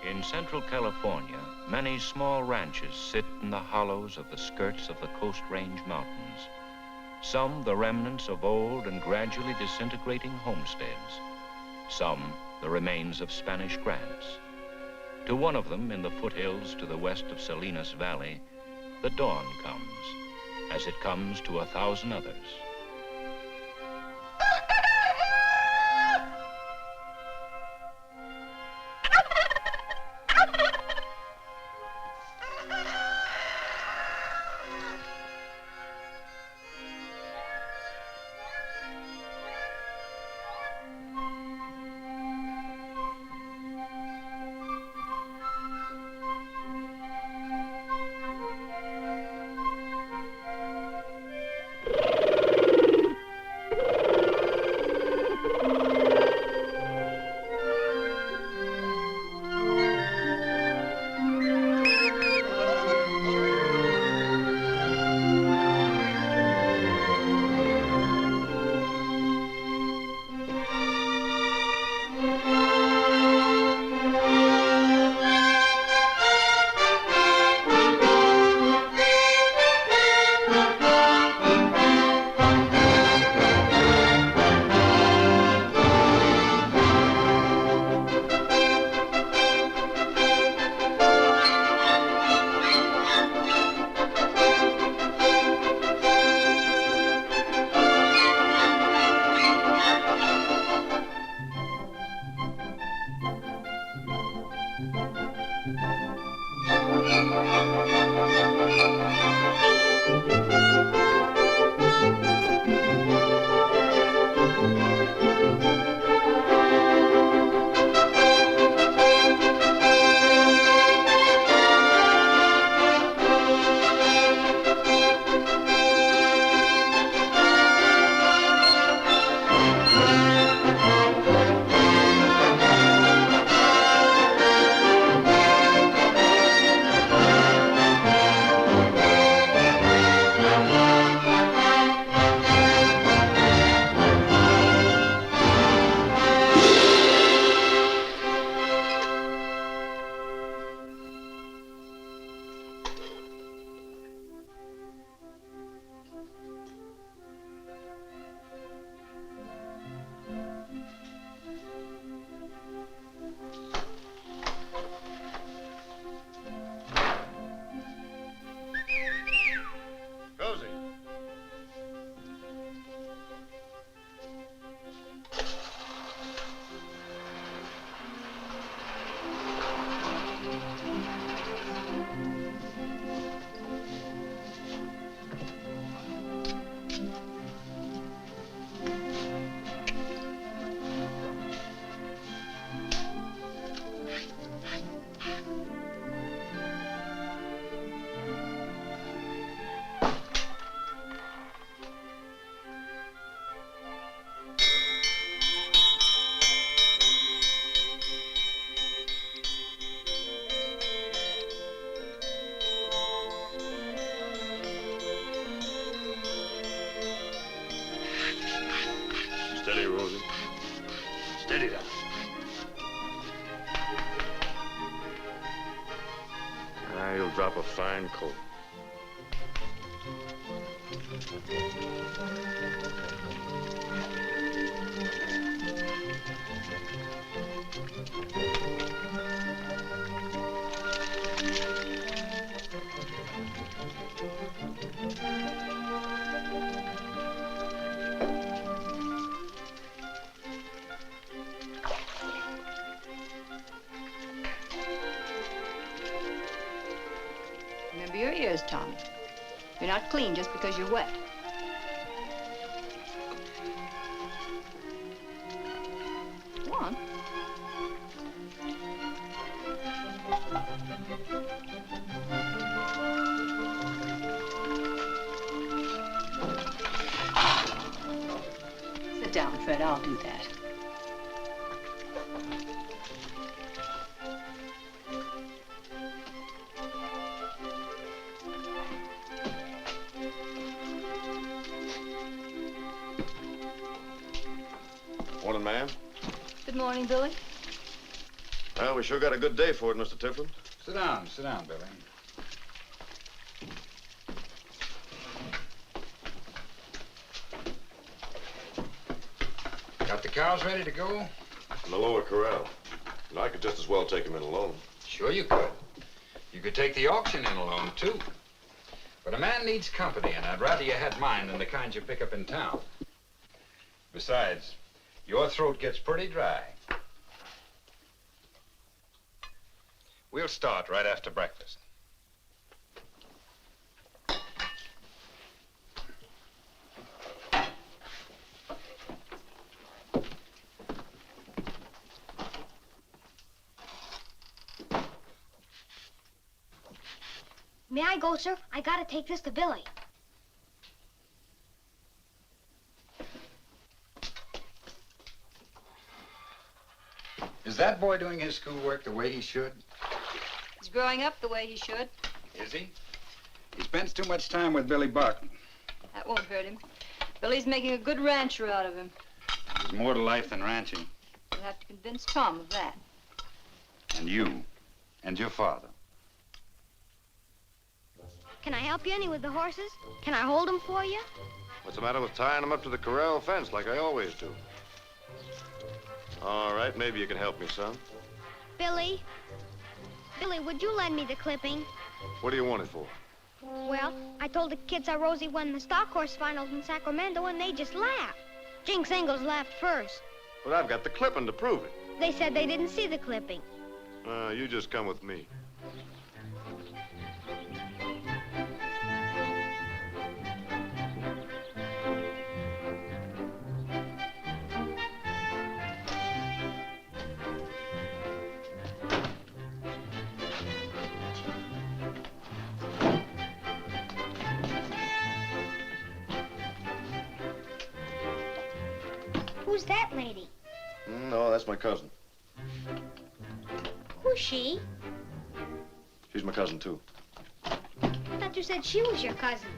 In central California, many small ranches sit in the hollows of the skirts of the Coast Range Mountains. Some the remnants of old and gradually disintegrating homesteads. Some the remains of Spanish grants. To one of them in the foothills to the west of Salinas Valley, the dawn comes, as it comes to 1,000 others. Steady, Rosie. Steady now. You'll drop a fine coat. Remember your ears, Tommy. You're not clean just because you're wet. Go on. Sit down, Fred. I'll do that. Morning, ma'am. Good morning, Billy. Well, we sure got a good day for it, Mr. Tiflin. Sit down, Billy. Got the cows ready to go? In the lower corral. And I could just as well take him in alone. Sure you could. You could take the auction in alone, too. But a man needs company, and I'd rather you had mine than the kind you pick up in town. Besides, your throat gets pretty dry. We'll start right after breakfast. May I go, sir? I gotta take this to Billy. Is that boy doing his schoolwork the way he should? He's growing up the way he should. Is he? He spends too much time with Billy Buck. That won't hurt him. Billy's making a good rancher out of him. There's more to life than ranching. You'll have to convince Tom of that. And you. And your father. Can I help you any with the horses? Can I hold them for you? What's the matter with tying him up to the corral fence like I always do? All right, maybe you can help me, son. Billy? Billy, would you lend me the clipping? What do you want it for? Well, I told the kids how Rosie won the stock horse finals in Sacramento, and they just laughed. Jinx Ingalls laughed first. But I've got the clipping to prove it. They said they didn't see the clipping. You just come with me. Who's that lady? No, that's my cousin. Who's she? She's my cousin, too. I thought you said she was your cousin.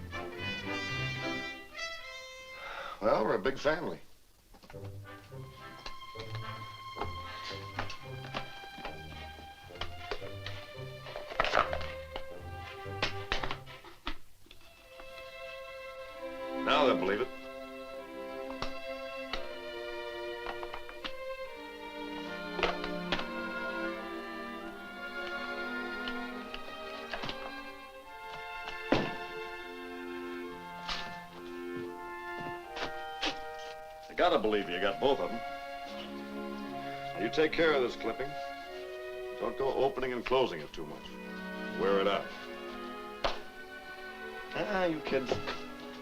Well, we're a big family. Now they'll believe it. I gotta believe you got both of them. Now, you take care of this clipping. Don't go opening and closing it too much. Wear it out. You kids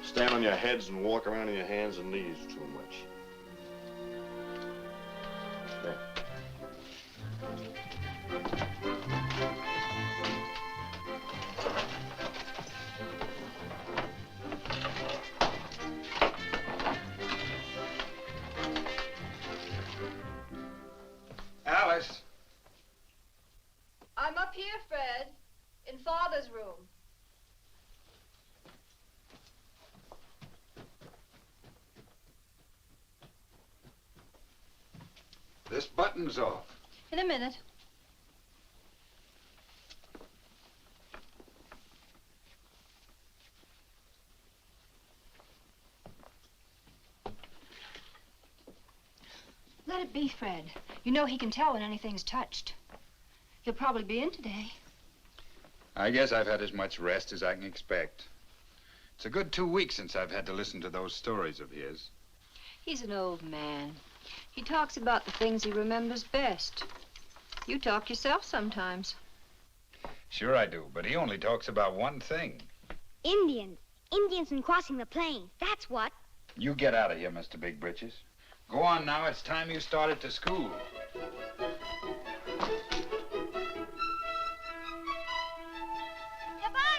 stand on your heads and walk around on your hands and knees too much. There. Alice. I'm up here, Fred, in Father's room. This button's off. In a minute. Let it be, Fred. You know he can tell when anything's touched. He'll probably be in today. I guess I've had as much rest as I can expect. It's a good 2 weeks since I've had to listen to those stories of his. He's an old man. He talks about the things he remembers best. You talk yourself sometimes. Sure I do, but he only talks about one thing. Indians. Indians and crossing the plain. That's what. You get out of here, Mr. Big Britches. Go on now, it's time you started to school. Goodbye,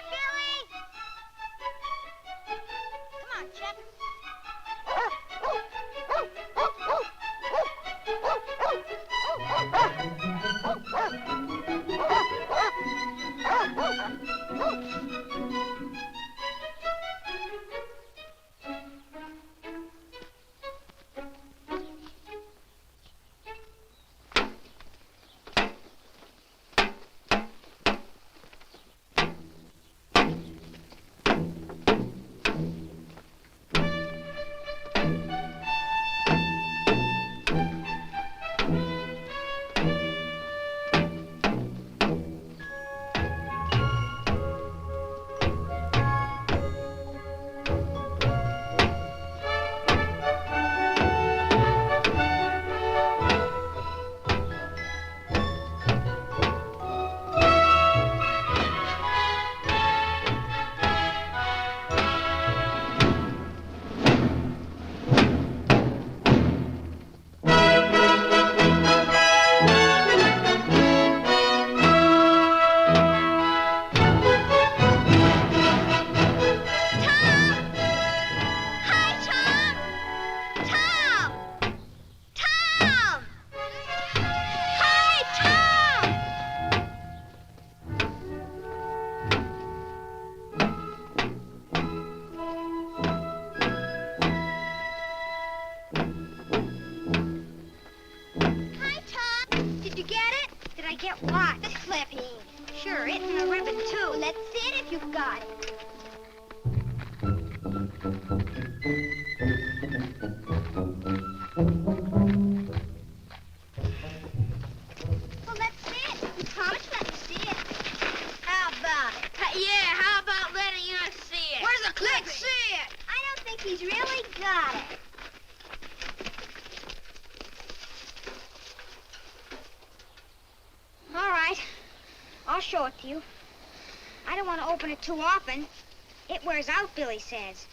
Billy! Come on, Chet. get what? The clipping. Sure, it and the ribbon, too. Let's see it if you've got it. Well, let's see it. You promised let me see it. How about it? Yeah, how about letting us see it? Where's the clipping? Let's see it. I don't think he's really got it. All right. I'll show it to you. I don't want to open it too often. It wears out, Billy says.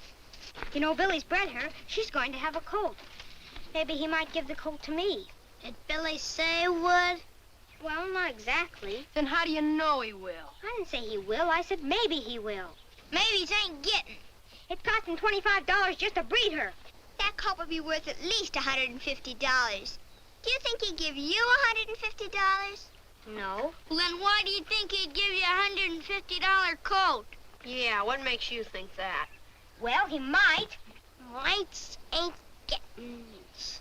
You know, Billy's bred her. She's going to have a coat. Maybe he might give the coat to me. Did Billy say he would? Well, not exactly. Then how do you know he will? I didn't say he will. I said maybe he will. Maybe he ain't getting. It cost him $25 just to breed her. That coat would be worth at least $150. Do you think he'd give you $150? No. Well, then why do you think he'd give you a $150 coat? Yeah, what makes you think that? Well, he might. Mights ain't gettings.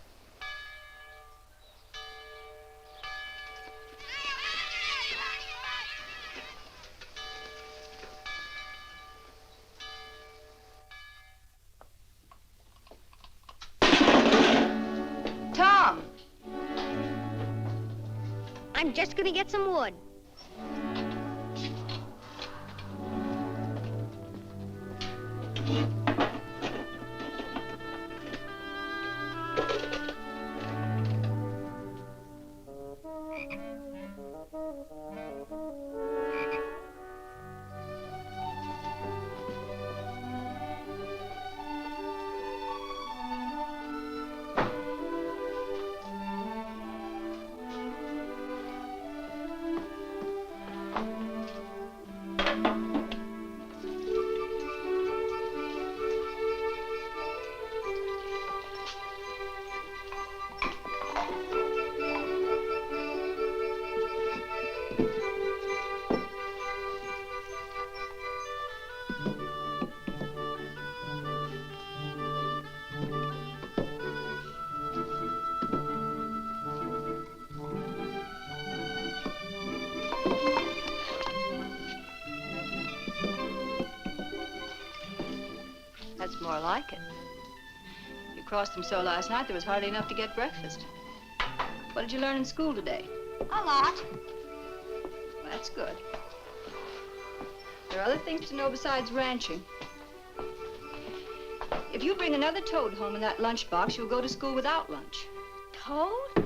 Tom! I'm just gonna get some wood. That's more like it. You crossed them so last night, there was hardly enough to get breakfast. What did you learn in school today? A lot. Well, that's good. There are other things to know besides ranching. If you bring another toad home in that lunchbox, you'll go to school without lunch. Toad?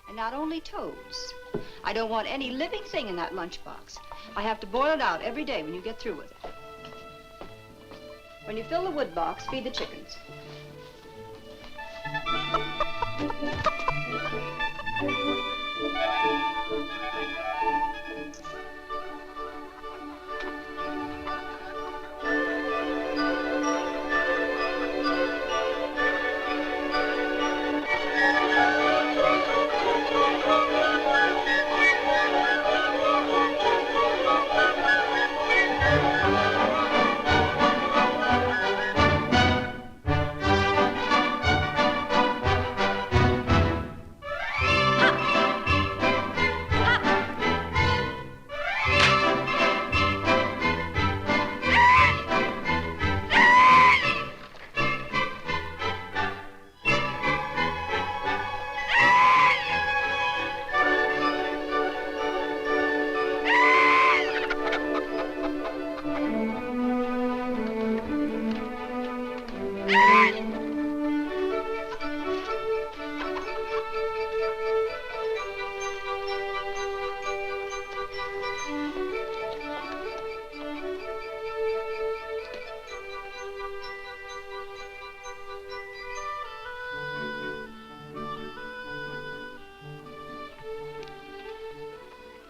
And not only toads. I don't want any living thing in that lunchbox. I have to boil it out every day when you get through with it. When you fill the wood box, feed the chickens.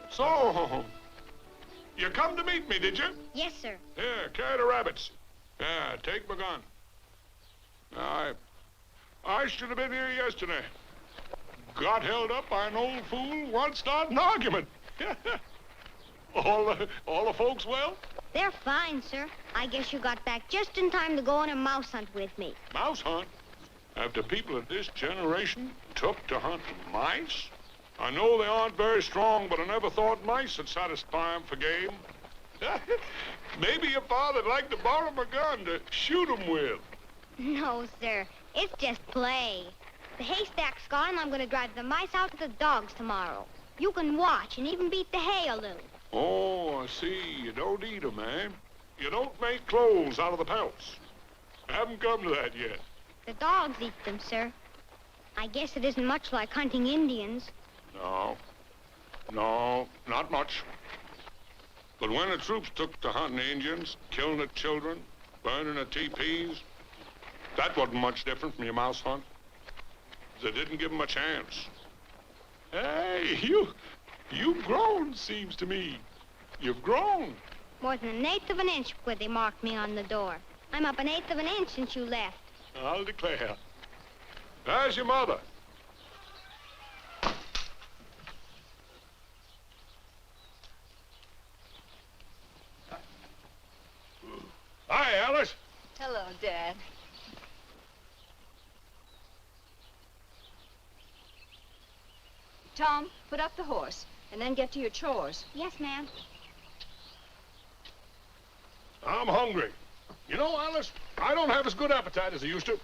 So, you come to meet me, did you? Yes, sir. Yeah, carry the rabbits. Yeah, take my gun. I should have been here yesterday. Got held up by an old fool, once started an argument. All the folks well? They're fine, sir. I guess you got back just in time to go on a mouse hunt with me. Mouse hunt? After people of this generation took to hunting mice? I know they aren't very strong, but I never thought mice would satisfy 'em for game. Maybe your father'd like to borrow my gun to shoot 'em with. No, sir. It's just play. The haystack's gone, and I'm going to drive the mice out to the dogs tomorrow. You can watch and even beat the hay a little. Oh, I see. You don't eat 'em, eh? You don't make clothes out of the pelts. I haven't come to that yet. The dogs eat them, sir. I guess it isn't much like hunting Indians. No, not much. But when the troops took to hunting Indians, killing the children, burning the teepees, that wasn't much different from your mouse hunt. They didn't give 'em a chance. Hey, you've grown, seems to me. You've grown. More than 1/8 of an inch where they marked me on the door. I'm up 1/8 of an inch since you left. I'll declare. There's your mother. Hi, Alice. Hello, Dad. Tom, put up the horse, and then get to your chores. Yes, ma'am. I'm hungry. You know, Alice, I don't have as good appetite as I used to.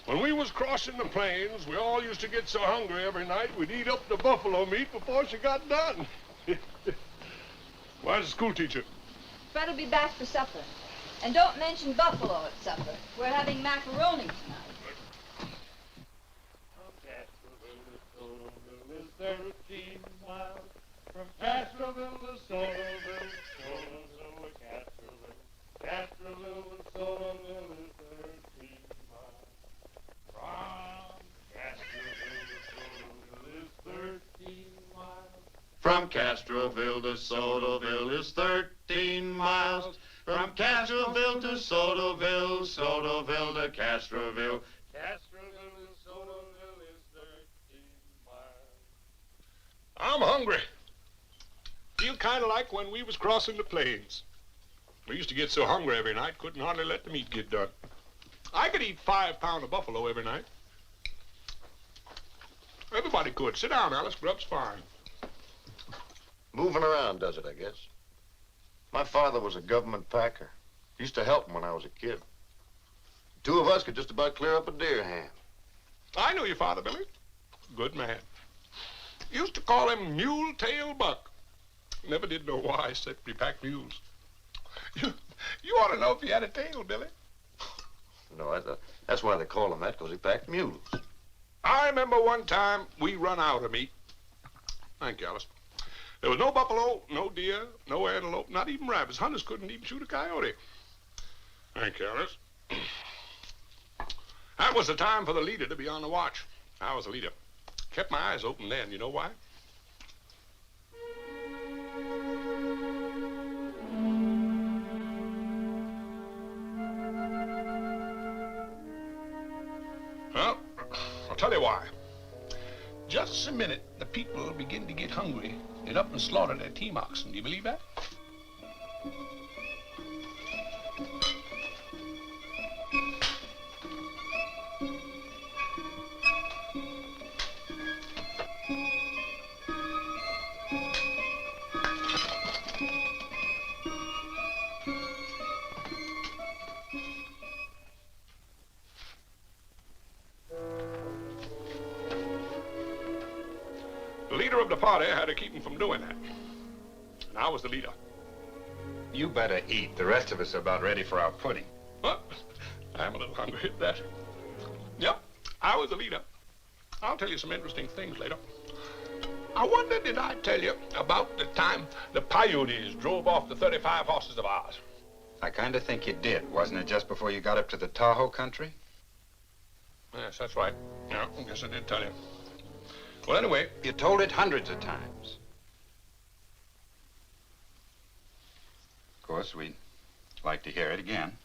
When we was crossing the plains, we all used to get so hungry every night we'd eat up the buffalo meat before she got done. Where's the school teacher? Fred'll be back for supper. And don't mention buffalo at supper. We're having macaroni tonight. Is 13 miles from Castroville to Sotoville, Sotoville to Castroville. Castroville to Sotoville is 13 miles. From Castroville to Sotoville is 13 miles. From Castroville to Sotoville, Sotoville to Castroville. Castroville to Sotoville is 13 miles. I'm hungry. Feel kind of like when we was crossing the plains. We used to get so hungry every night, couldn't hardly let the meat get done. I could eat 5 pounds of buffalo every night. Everybody could. Sit down, Alice. Grub's fine. Moving around does it, I guess. My father was a government packer. Used to help him when I was a kid. 2 of us could just about clear up a deer hand. I know your father, Billy. Good man. Used to call him Mule-Tail Buck. Never did know why, except he packed mules. You ought to know if he had a tail, Billy. No, that's why they call him that, because he packed mules. I remember one time we run out of meat. Thank you, Alice. There was no buffalo, no deer, no antelope, not even rabbits. Hunters couldn't even shoot a coyote. Thank you, Alice. That was the time for the leader to be on the watch. I was the leader. Kept my eyes open then. You know why? Well, I'll tell you why. Just a minute, the people begin to get hungry. They'd up and slaughter their team oxen. Do you believe that? The leader of the party had to keep him from doing that. And I was the leader. You better eat. The rest of us are about ready for our pudding. Well, I'm a little hungry at that. Yep, I was the leader. I'll tell you some interesting things later. I wonder, did I tell you about the time the Paiutes drove off the 35 horses of ours? I kind of think you did. Wasn't it just before you got up to the Tahoe country? Yes, that's right. Yeah, I guess I did tell you. Well, anyway, You told it hundreds of times. Of course, we'd like to hear it again.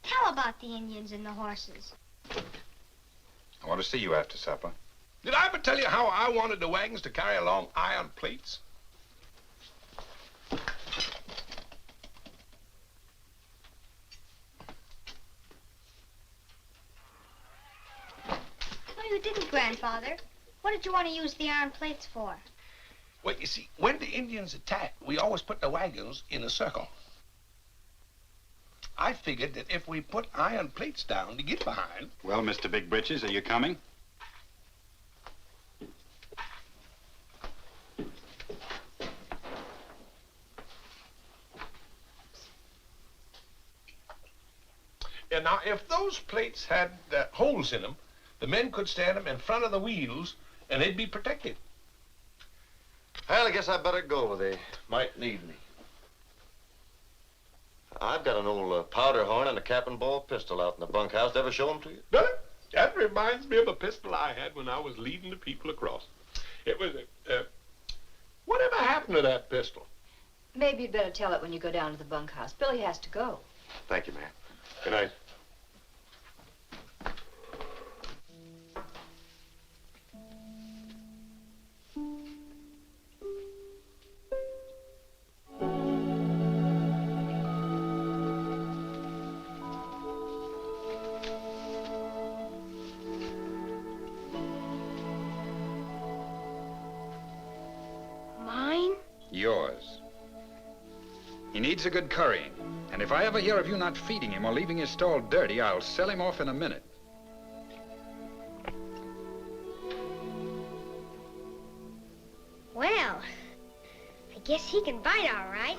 How about the Indians and the horses? I want to see you after supper. did I ever tell you how I wanted the wagons to carry along iron plates? No, you didn't, Grandfather. What did you want to use the iron plates for? Well, you see, when the Indians attack, we always put the wagons in a circle. I figured that if we put iron plates down to get behind... Well, Mr. Big Britches, are you coming? And now, if those plates had holes in them, the men could stand them in front of the wheels, and they'd be protected. Well, I guess I better go. They might need me. I've got an old powder horn and a cap and ball pistol out in the bunkhouse. Ever show them to you? No, that reminds me of a pistol I had when I was leading the people across. It was whatever happened to that pistol? Maybe you'd better tell it when you go down to the bunkhouse. Billy has to go. Thank you, ma'am. Good night. Mine? Yours. He needs a good currying. And if I ever hear of you not feeding him or leaving his stall dirty, I'll sell him off in a minute. Well, I guess he can bite all right.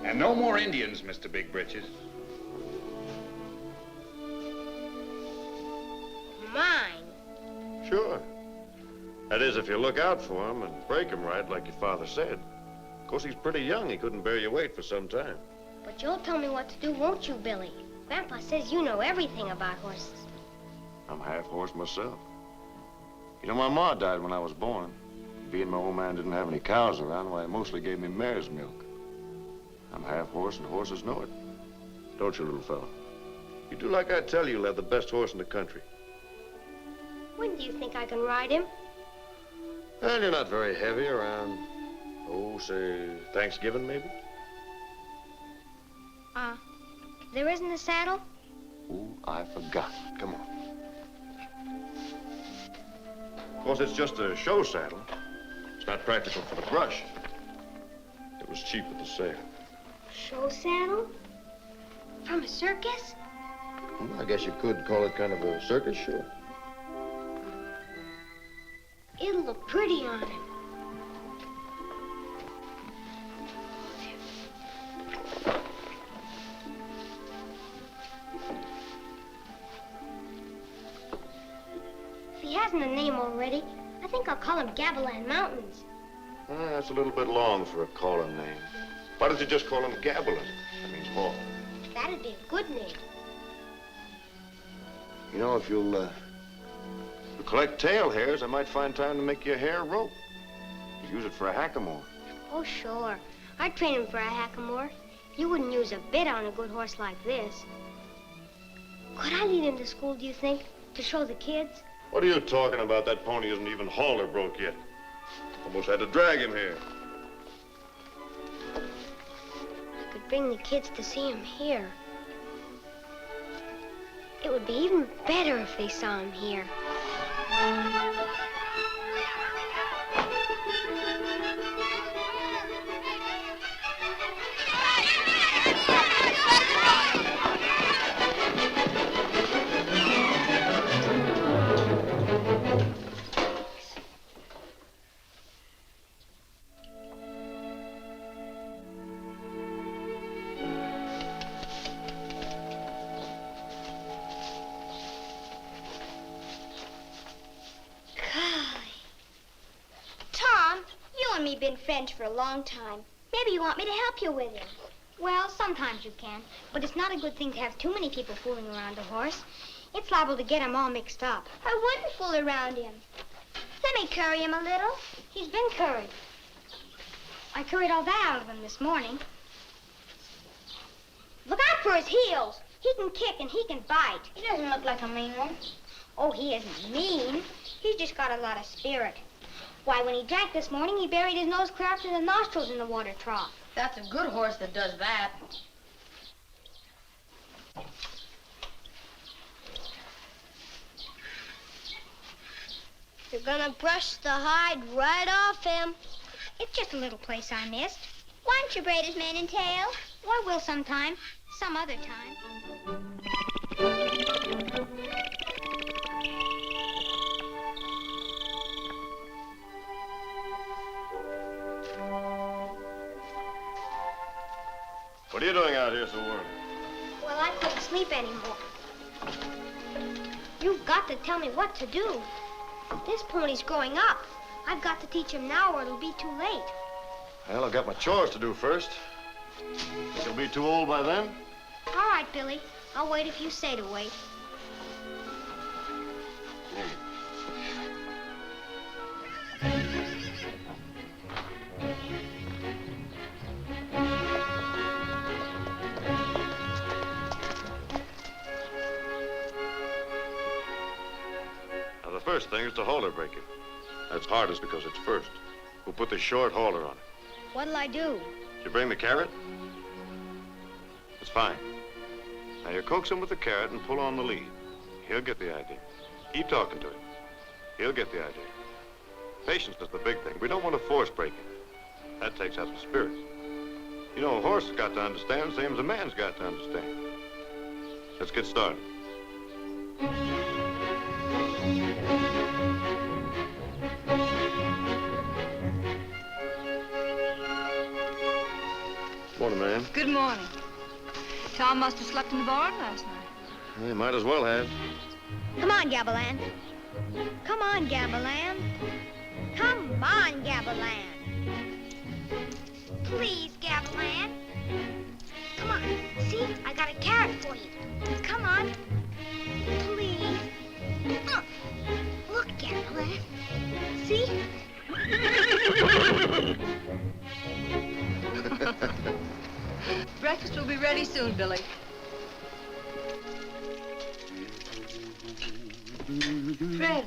And no more Indians, Mr. Big Britches. Mine. Sure. That is, if you look out for him and break him right, like your father said. Of course, he's pretty young. He couldn't bear your weight for some time. But you'll tell me what to do, won't you, Billy? Grandpa says you know everything about horses. I'm half horse myself. You know, my ma died when I was born. Being my old man didn't have any cows around, why, he mostly gave me mare's milk. I'm half horse, and horses know it. Don't you, little fella? You do like I tell you, you'll have the best horse in the country. When do you think I can ride him? Well, you're not very heavy around, say, Thanksgiving, maybe? There isn't a saddle? Oh, I forgot. Come on. Of course, it's just a show saddle. It's not practical for the brush. It was cheap at the sale. Show saddle? From a circus? Well, I guess you could call it kind of a circus show. It'll look pretty on him. If he hasn't a name already, I think I'll call him Gavilan Mountains. That's a little bit long for a calling name. Why don't you just call him Gavilan? That means hawk. That'd be a good name. You know, if you'll collect tail hairs, I might find time to make you a hair rope. You use it for a hackamore. Oh, sure. I'd train him for a hackamore. You wouldn't use a bit on a good horse like this. Could I lead him to school, do you think, to show the kids? What are you talking about? That pony isn't even hauled or broke yet. Almost had to drag him here. I could bring the kids to see him here. It would be even better if they saw him here. Been friends for a long time. Maybe you want me to help you with him. Well, sometimes you can, but it's not a good thing to have too many people fooling around a horse. It's liable to get him all mixed up. I wouldn't fool around him. Let me curry him a little. He's been curried. I curried all that out of him this morning. Look out for his heels. He can kick and he can bite. He doesn't look like a mean one. Oh, he isn't mean. He's just got a lot of spirit. Why, when he drank this morning, he buried his nose clear up to the nostrils in the water trough. That's a good horse that does that. gonna brush the hide right off him. It's just a little place I missed. Why don't you braid his mane and tail? Well, I will sometime. Some other time. What are you doing out here so early? Well, I couldn't sleep anymore. You've got to tell me what to do. This pony's growing up. I've got to teach him now or it'll be too late. Well, I've got my chores to do first. He'll be too old by then. All right, Billy. I'll wait if you say to wait. Now, the first thing is to halter break it. That's hardest because it's first. We'll put the short halter on it. What'll I do? Did you bring the carrot? That's fine. Now, you coax him with the carrot and pull on the lead. He'll get the idea. Keep talking to him. He'll get the idea. Patience is the big thing. We don't want to force break it. That takes out the spirit. You know, a horse has got to understand, same as a man's got to understand. Let's get started. Morning, ma'am. Good morning. Tom must have slept in the barn last night. You might as well have. Come on, Gavilan. Come on, Gavilan. Come on, Gavilan. Please, Gavilan. Come on. See, I got a carrot for you. Come on. Please. Look, Gavilan. See? Breakfast will be ready soon, Billy. Fred,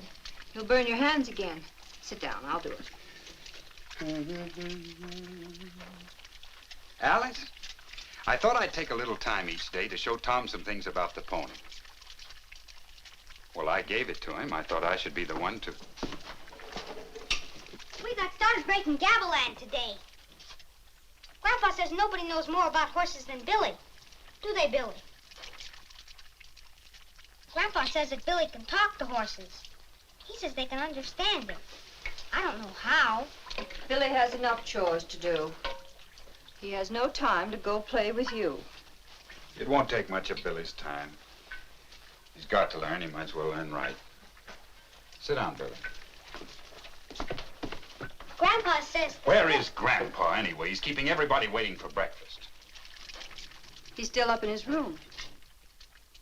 you'll burn your hands again. Sit down, I'll do it. Alice, I thought I'd take a little time each day to show Tom some things about the pony. Well, I gave it to him. I thought I should be the one to. We got started breaking Gavilan today. Grandpa says nobody knows more about horses than Billy. Do they, Billy? Grandpa says that Billy can talk to horses. He says they can understand him. I don't know how. Billy has enough chores to do. He has no time to go play with you. It won't take much of Billy's time. He's got to learn. He might as well learn right. Sit down, Billy. Grandpa says... Where is Grandpa, anyway? He's keeping everybody waiting for breakfast. He's still up in his room.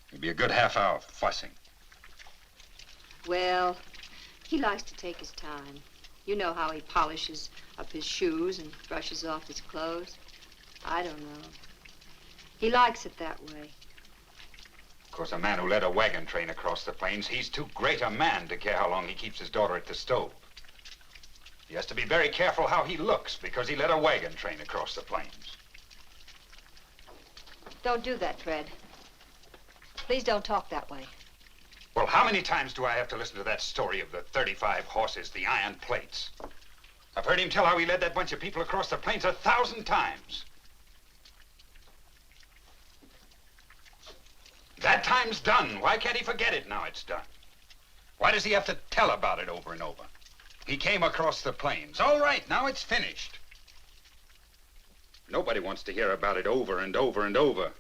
It'll be a good half hour fussing. Well, he likes to take his time. You know how he polishes up his shoes and brushes off his clothes. I don't know. He likes it that way. Of course, a man who led a wagon train across the plains, he's too great a man to care how long he keeps his daughter at the stove. He has to be very careful how he looks because he led a wagon train across the plains. Don't do that, Fred. Please don't talk that way. Well, how many times do I have to listen to that story of the 35 horses, the iron plates? I've heard him tell how he led that bunch of people across the plains 1,000 times. That time's done. Why can't he forget it now it's done? Why does he have to tell about it over and over? He came across the plains. All right, now it's finished. Nobody wants to hear about it over and over and over.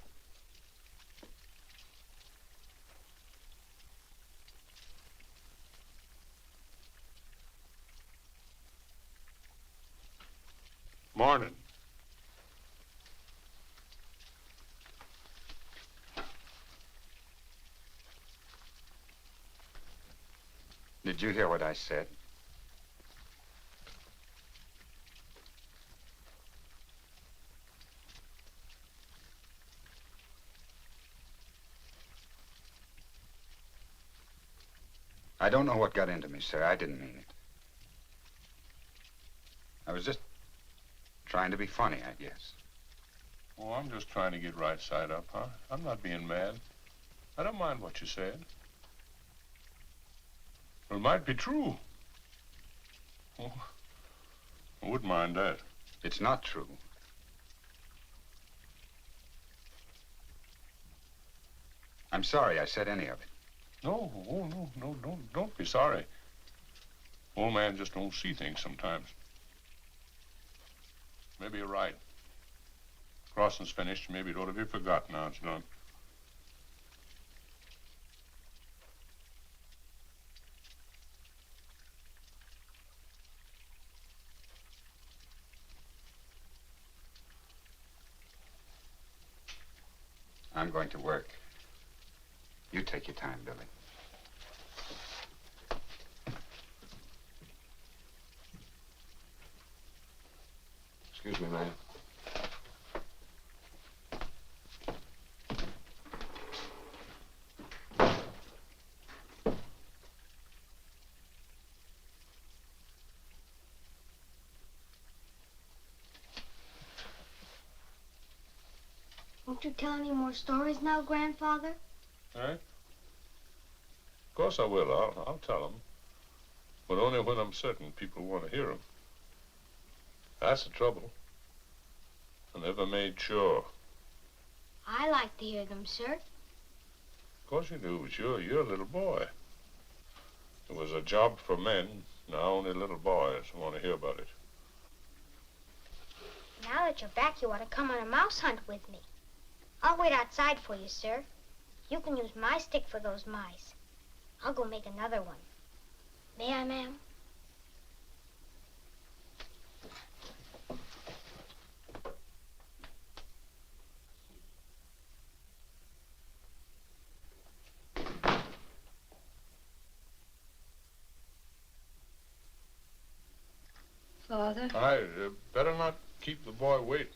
Morning. Did you hear what I said? I don't know what got into me, sir. I didn't mean it. I was just trying to be funny, I guess. Oh, I'm just trying to get right side up, huh? I'm not being mad. I don't mind what you said. Well, it might be true. Oh, I wouldn't mind that. It's not true. I'm sorry I said any of it. No, don't be sorry. Old man just don't see things sometimes. Maybe you're right. Crossing's finished. Maybe it ought to be forgotten now it's done. I'm going to work. You take your time, Billy. Excuse me, man. Won't you tell any more stories now, Grandfather? All right? Of course I will. I'll tell them. But only when I'm certain people want to hear them. That's the trouble. I never made sure. I like to hear them, sir. Of course you do, but you're a little boy. It was a job for men. Now only little boys want to hear about it. Now that you're back, you ought to come on a mouse hunt with me. I'll wait outside for you, sir. You can use my stick for those mice. I'll go make another one. May I, ma'am? Father? I better not keep the boy waiting.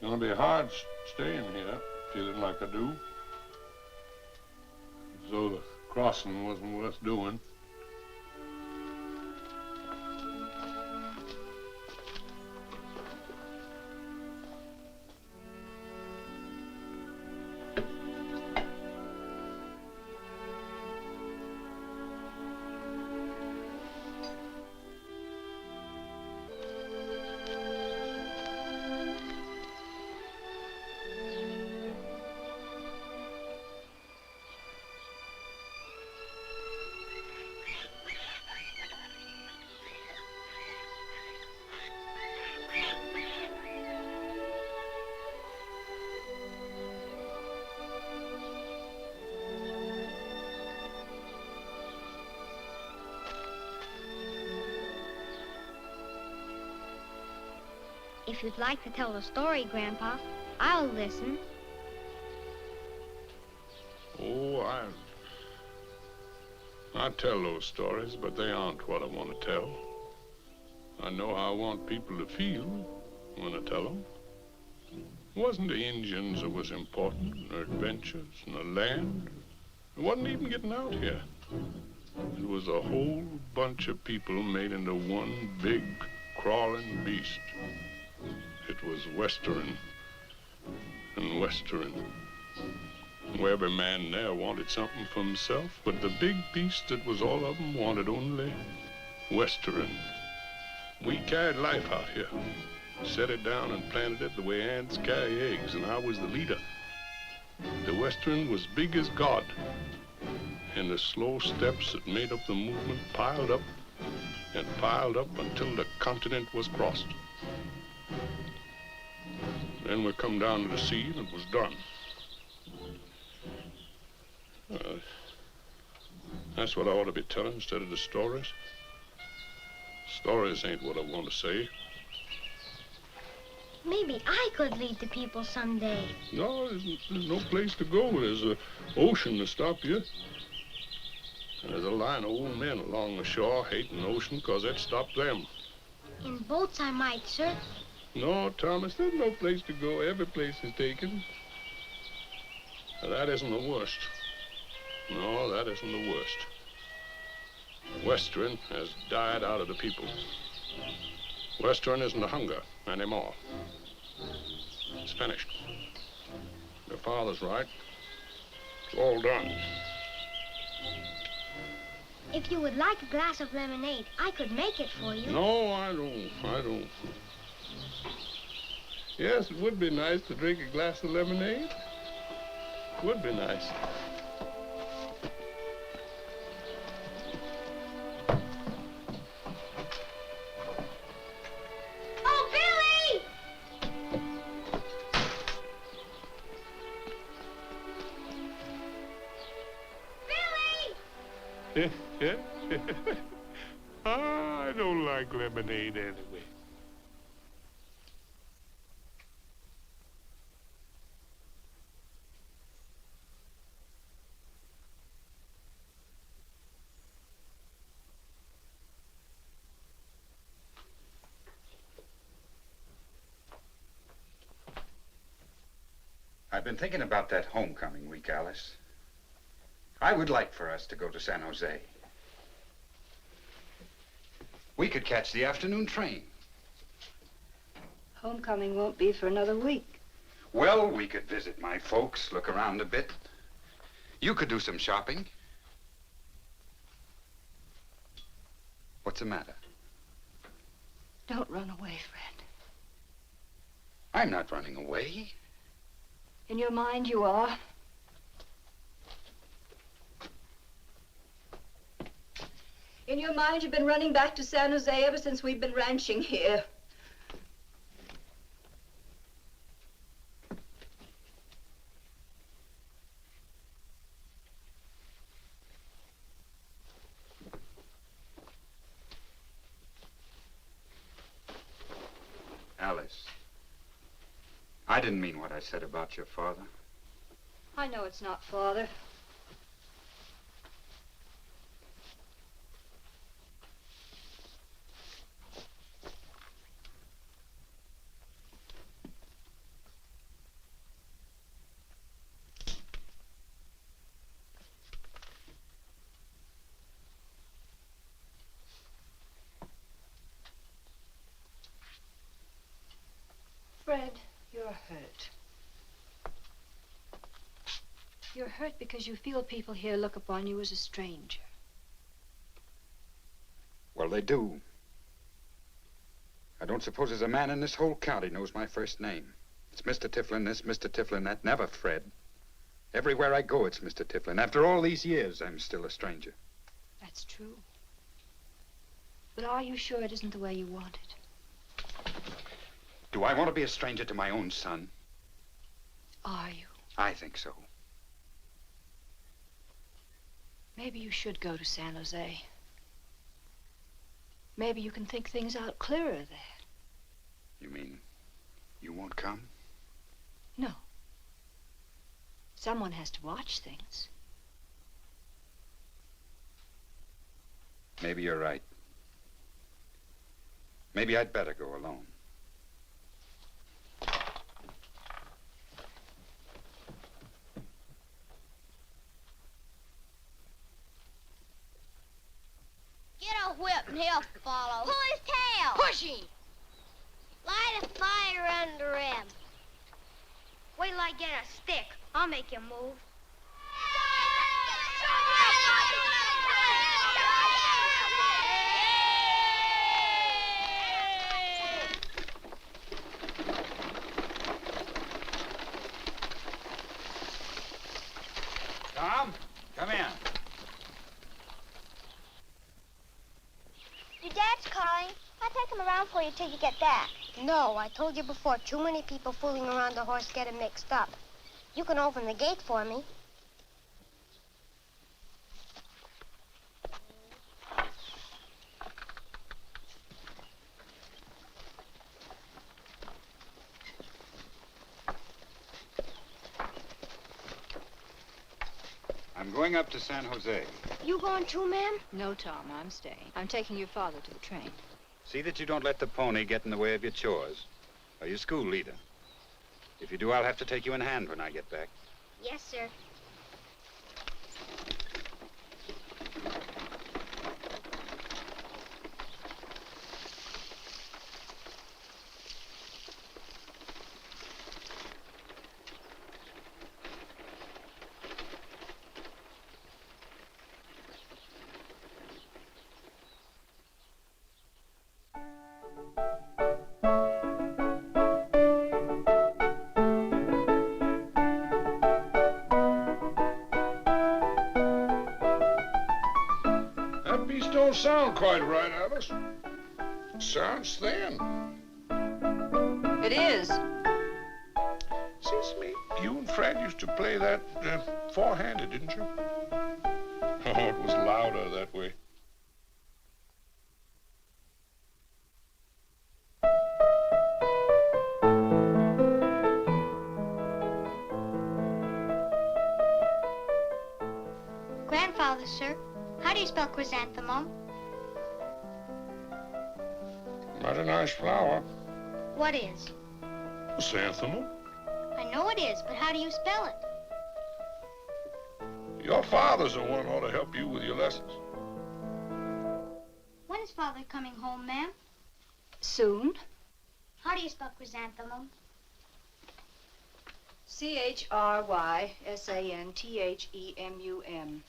Gonna be hard staying here, feeling like I do. As though the crossing wasn't worth doing. If you'd like to tell the story, Grandpa, I'll listen. Oh, I tell those stories, but they aren't what I want to tell. I know how I want people to feel when I tell them. It wasn't the Indians that was important, and their adventures, and the land. It wasn't even getting out here. It was a whole bunch of people made into one big, crawling beast. It was Western and Western, where every man there wanted something for himself, but the big beast that was all of them wanted only Western. We carried life out here, set it down and planted it the way ants carry eggs, and I was the leader. The Western was big as God, and the slow steps that made up the movement piled up and piled up until the continent was crossed. Then we come down to the sea and it was done. That's what I ought to be telling instead of the stories. Stories ain't what I want to say. Maybe I could lead the people someday. No, there's no place to go. There's an ocean to stop you. There's a line of old men along the shore hating the ocean because that stopped them. In boats I might, sir. No, Thomas, there's no place to go. Every place is taken. Now, that isn't the worst. No, that isn't the worst. Western has died out of the people. Western isn't a hunger anymore. It's finished. Your father's right. It's all done. If you would like a glass of lemonade, I could make it for you. No, I don't. Yes, it would be nice to drink a glass of lemonade. Would be nice. Oh, Billy! Billy! I don't like lemonade anyway. I've been thinking about that homecoming week, Alice. I would like for us to go to San Jose. We could catch the afternoon train. Homecoming won't be for another week. Well, we could visit my folks, look around a bit. You could do some shopping. What's the matter? Don't run away, Fred. I'm not running away. In your mind, you are. In your mind, you've been running back to San Jose ever since we've been ranching here. Alice, I didn't mean what I said about your father. I know it's not Father. Fred, you're hurt. You're hurt because you feel people here look upon you as a stranger. Well, they do. I don't suppose there's a man in this whole county knows my first name. It's Mr. Tiflin this, Mr. Tiflin that, never Fred. Everywhere I go, it's Mr. Tiflin. After all these years, I'm still a stranger. That's true. But are you sure it isn't the way you want it? Do I want to be a stranger to my own son? Are you? I think so. Maybe you should go to San Jose. Maybe you can think things out clearer there. You mean you won't come? No. Someone has to watch things. Maybe you're right. Maybe I'd better go alone. Get a whip and he'll follow. Pull his tail. Push him! Light a fire under him. Wait till I get a stick. I'll make him move. Tom, come in. Your dad's calling. I'll take him around for you till you get back. No, I told you before, too many people fooling around the horse get him mixed up. You can open the gate for me. I'm going up to San Jose. You going too, ma'am? No, Tom, I'm staying. I'm taking your father to the train. See that you don't let the pony get in the way of your chores or your school leader. If you do, I'll have to take you in hand when I get back. Yes, sir. don't sound quite right, Alice. Sounds thin. It is. Seems to me you and Fred used to play that four-handed, didn't you? Oh, it was louder that way. Grandfather, sir, how do you spell chrysanthemum? Mighty nice flower. What is? Chrysanthemum. I know it is, but how do you spell it? Your father's the one who ought to help you with your lessons. When is Father coming home, ma'am? Soon. How do you spell chrysanthemum? CHRYSANTHEMUM.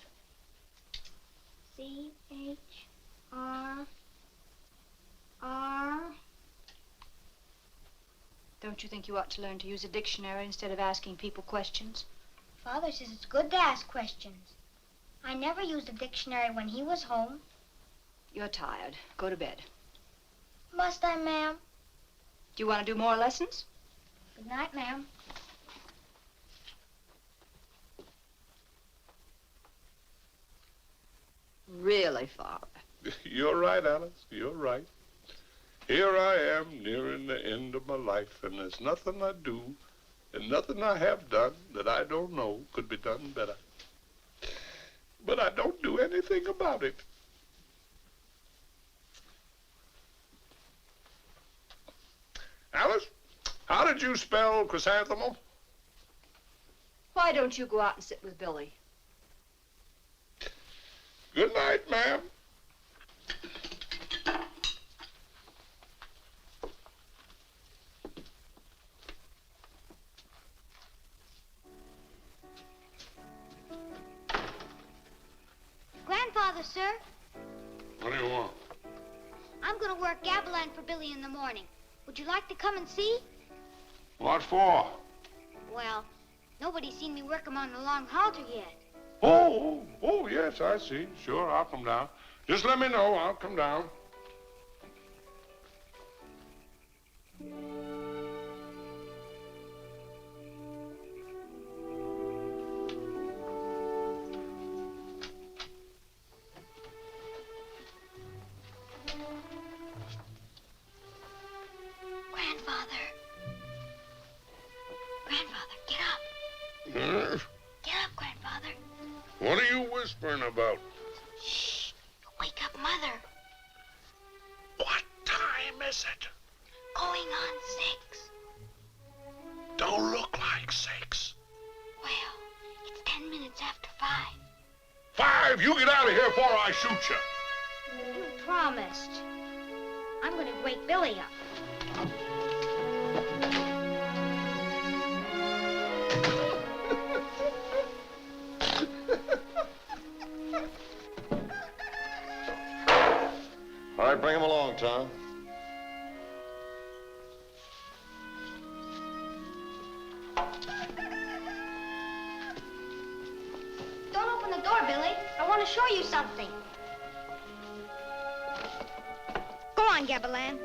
C-H-R-R... Don't you think you ought to learn to use a dictionary instead of asking people questions? Father says it's good to ask questions. I never used a dictionary when he was home. You're tired. Go to bed. Must I, ma'am? Do you want to do more lessons? Good night, ma'am. Really, Father? You're right, Alice. You're right. Here I am nearing the end of my life, and there's nothing I do and nothing I have done that I don't know could be done better. But I don't do anything about it. Alice, how did you spell chrysanthemum? Why don't you go out and sit with Billy? Good night, ma'am. Grandfather, sir, What do you want? I'm going to work gamelan for Billy in the morning. Would you like to come and see? What for? Well, nobody's seen me work him on the long halter yet. Oh, yes, I see. Sure, I'll come down. Just let me know. I'll come down. Grandfather, get up. Huh? Get up, Grandfather. What are you whispering about? Shh. Wake up Mother. What time is it? Going on 6. Don't look like 6. Well, it's 10 minutes after 5. 5? You get out of here before I shoot you. You promised. I'm going to wake Billy up. All right, bring him along, Tom. Don't open the door, Billy. I want to show you something. Go on, Gavilan.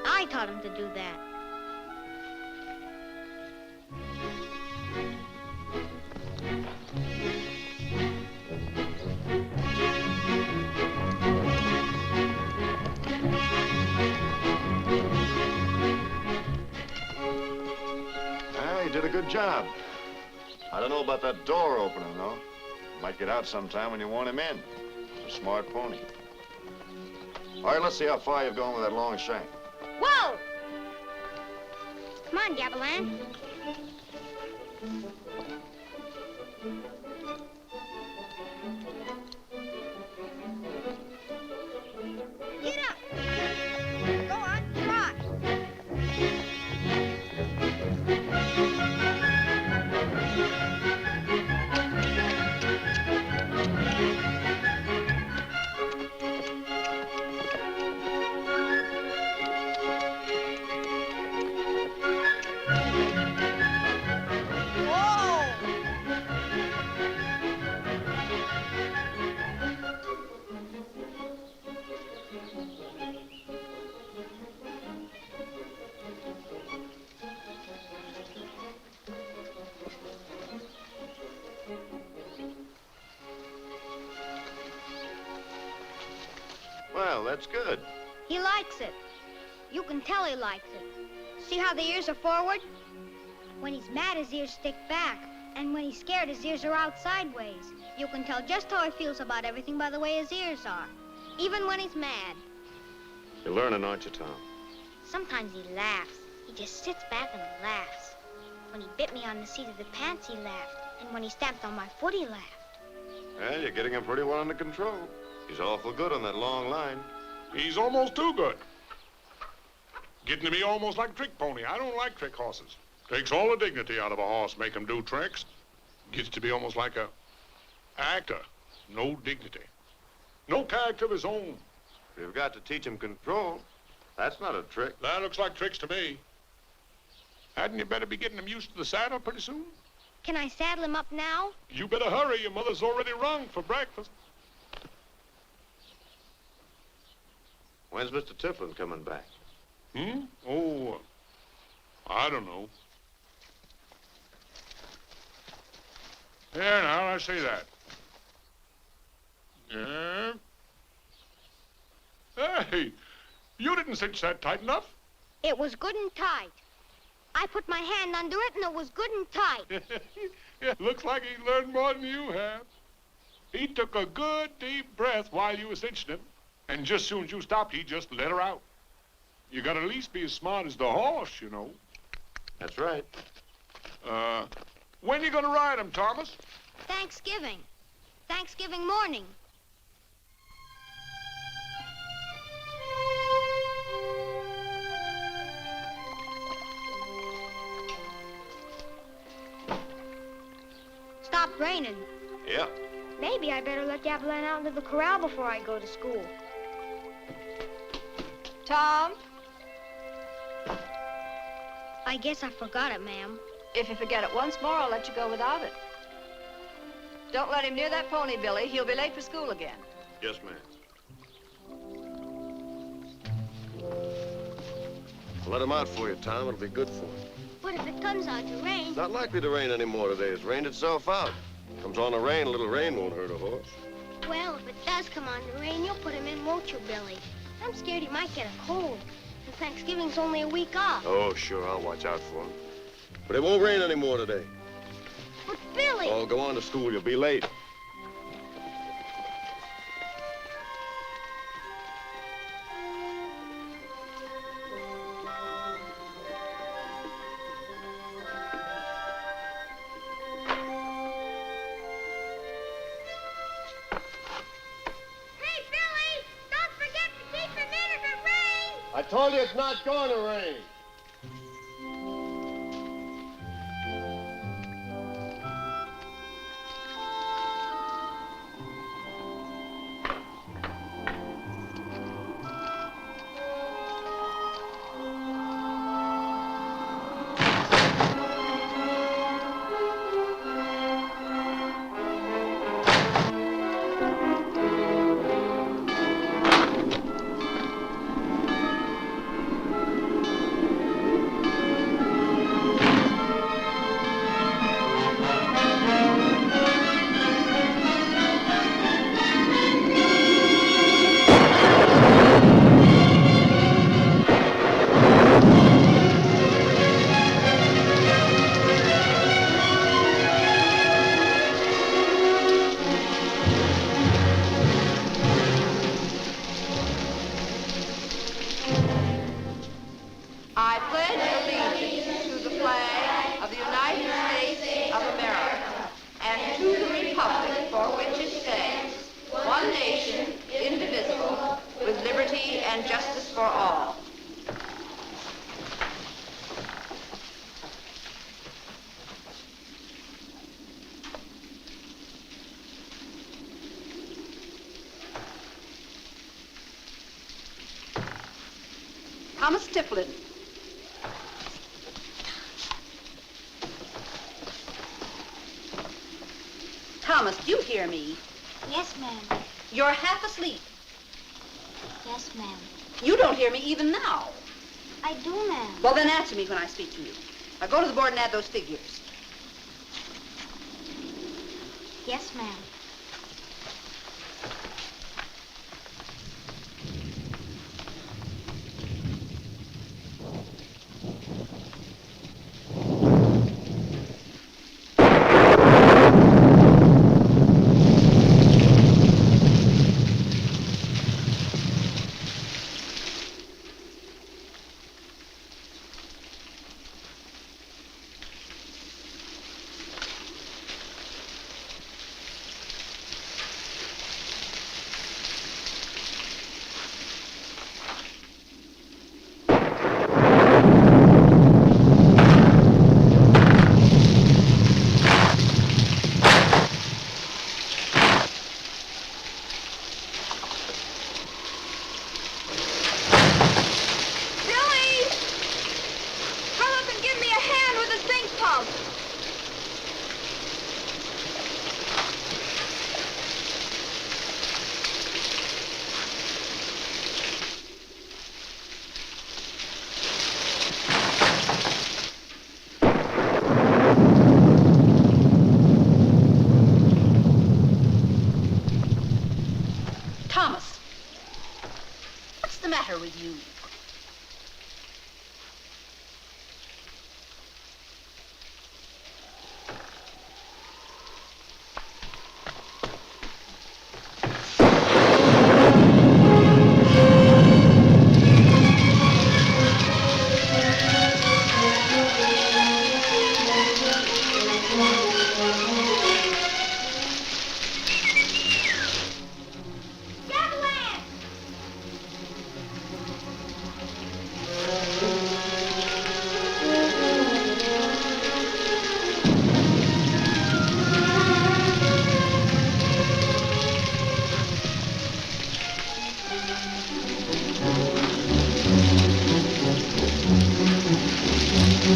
I taught him to do that. You did a good job. I don't know about that door opening, though. Might get out sometime when you want him in. He's a smart pony. All right, let's see how far you've gone with that long shank. Whoa! Come on, Gavilan. Get up! Go on, trot. That's good. He likes it. You can tell he likes it. See how the ears are forward? When he's mad, his ears stick back. And when he's scared, his ears are out sideways. You can tell just how he feels about everything by the way his ears are. Even when he's mad. You're learning, aren't you, Tom? Sometimes he laughs. He just sits back and laughs. When he bit me on the seat of the pants, he laughed. And when he stamped on my foot, he laughed. Well, you're getting him pretty well under control. He's awful good on that long line. He's almost too good. Getting to be almost like a trick pony. I don't like trick horses. Takes all the dignity out of a horse, make him do tricks. Gets to be almost like a actor. No dignity. No character of his own. You've got to teach him control. That's not a trick. That looks like tricks to me. Hadn't you better be getting him used to the saddle pretty soon? Can I saddle him up now? You better hurry. Your mother's already rung for breakfast. When's Mr. Tiflin coming back? Oh, I don't know. There now, I see that. Yeah. Hey, you didn't cinch that tight enough. It was good and tight. I put my hand under it, and it was good and tight. Yeah, looks like he learned more than you have. He took a good deep breath while you were cinching him, and just as soon as you stopped, he just let her out. You gotta at least be as smart as the horse, you know. That's right. When you gonna ride him, Thomas? Thanksgiving. Thanksgiving morning. Stopped raining. Yeah. Maybe I better let Gavilan out into the corral before I go to school. Tom, I guess I forgot it, ma'am. if you forget it once more, I'll let you go without it. Don't let him near that pony, Billy. He'll be late for school again. Yes, ma'am. I'll let him out for you, Tom. It'll be good for him. But if it comes on to rain... It's not likely to rain anymore today. It's rained itself out. Comes on to rain, a little rain won't hurt a horse. Well, if it does come on to rain, you'll put him in, won't you, Billy? I'm scared he might get a cold. And Thanksgiving's only a week off. Oh, sure, I'll watch out for him. But it won't rain anymore today. But, Billy... Oh, go on to school. You'll be late. Hey, Billy! Don't forget to keep him in if it rains! I told you it's not going to rain. I pledge allegiance to the flag of the United States of America and to the republic for which it stands, one nation, indivisible, with liberty and justice for all. Thomas Tiflin. Thomas, do you hear me? Yes, ma'am. You're half asleep. Yes, ma'am. You don't hear me even now. I do, ma'am. Well, then answer me when I speak to you. Now go to the board and add those figures. Yes, ma'am. You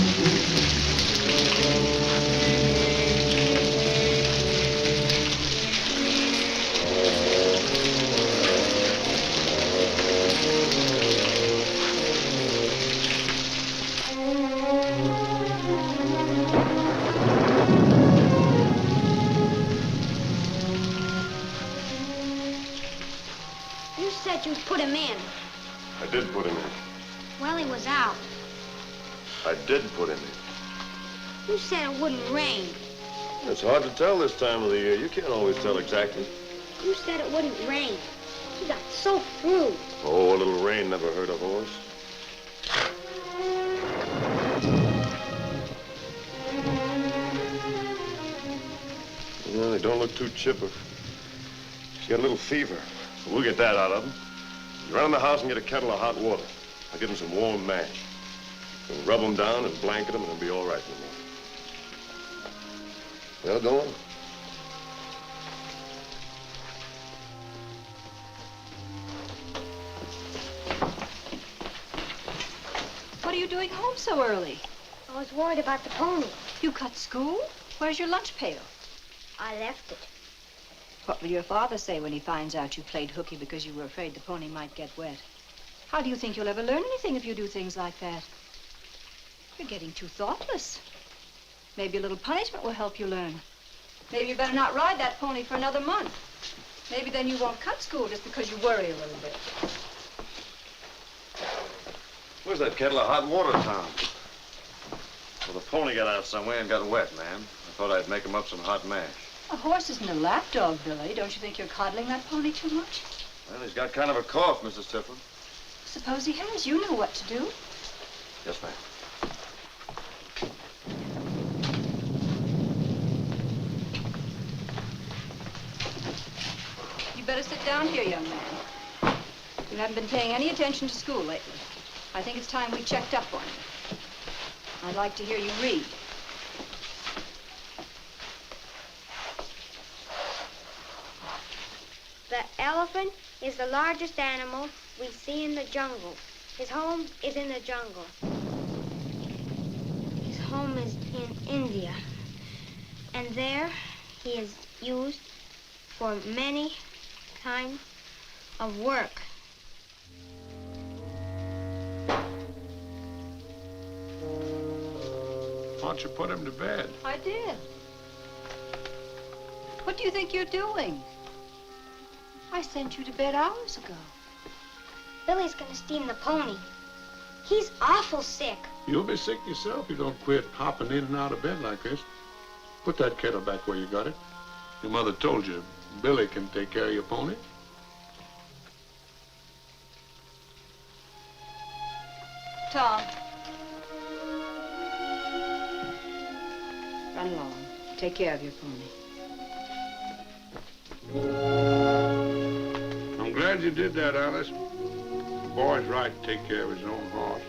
said you'd put him in. I did put him in. Well, he was out. I did put him in. You said it wouldn't rain. It's hard to tell this time of the year. You can't always tell exactly. You said it wouldn't rain. He got soaked through. Oh, a little rain never hurt a horse. Well, they don't look too chipper. She's got a little fever. So we'll get that out of him. You run in the house and get a kettle of hot water. I'll give him some warm mash. We'll rub him down and blanket him, and he'll be all right in the morning. Well, go on. What are you doing home so early? I was worried about the pony. You cut school? Where's your lunch pail? I left it. What will your father say when he finds out you played hooky because you were afraid the pony might get wet? How do you think you'll ever learn anything if you do things like that? You're getting too thoughtless. Maybe a little punishment will help you learn. Maybe you better not ride that pony for another month. Maybe then you won't cut school just because you worry a little bit. Where's that kettle of hot water, Tom? Well, the pony got out somewhere and got wet, ma'am. I thought I'd make him up some hot mash. A horse isn't a lapdog, Billy. Don't you think you're coddling that pony too much? Well, he's got kind of a cough, Mrs. Tiflin. Suppose he has. You know what to do. Yes, ma'am. You better sit down here, young man. You haven't been paying any attention to school lately. I think it's time we checked up on you. I'd like to hear you read. The elephant is the largest animal we see in the jungle. His home is in the jungle. His home is in India. And there he is used for many kinds of work. Why don't you put him to bed? I did. What do you think you're doing? I sent you to bed hours ago. Billy's gonna steam the pony. He's awful sick. You'll be sick yourself if you don't quit hopping in and out of bed like this. Put that kettle back where you got it. Your mother told you Billy can take care of your pony. Tom. Run along. Take care of your pony. I'm glad you did that, Alice. The boy's right to take care of his own horse.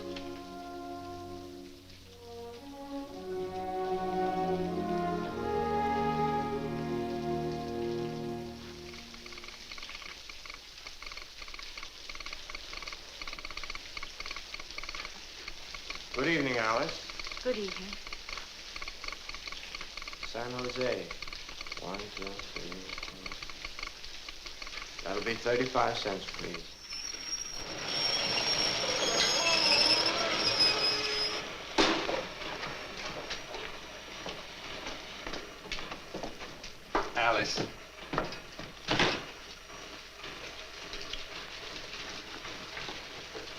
Good evening, Alice. Good evening. San Jose. 1, 2, 3, 4. That'll be 35 cents, please. Alice.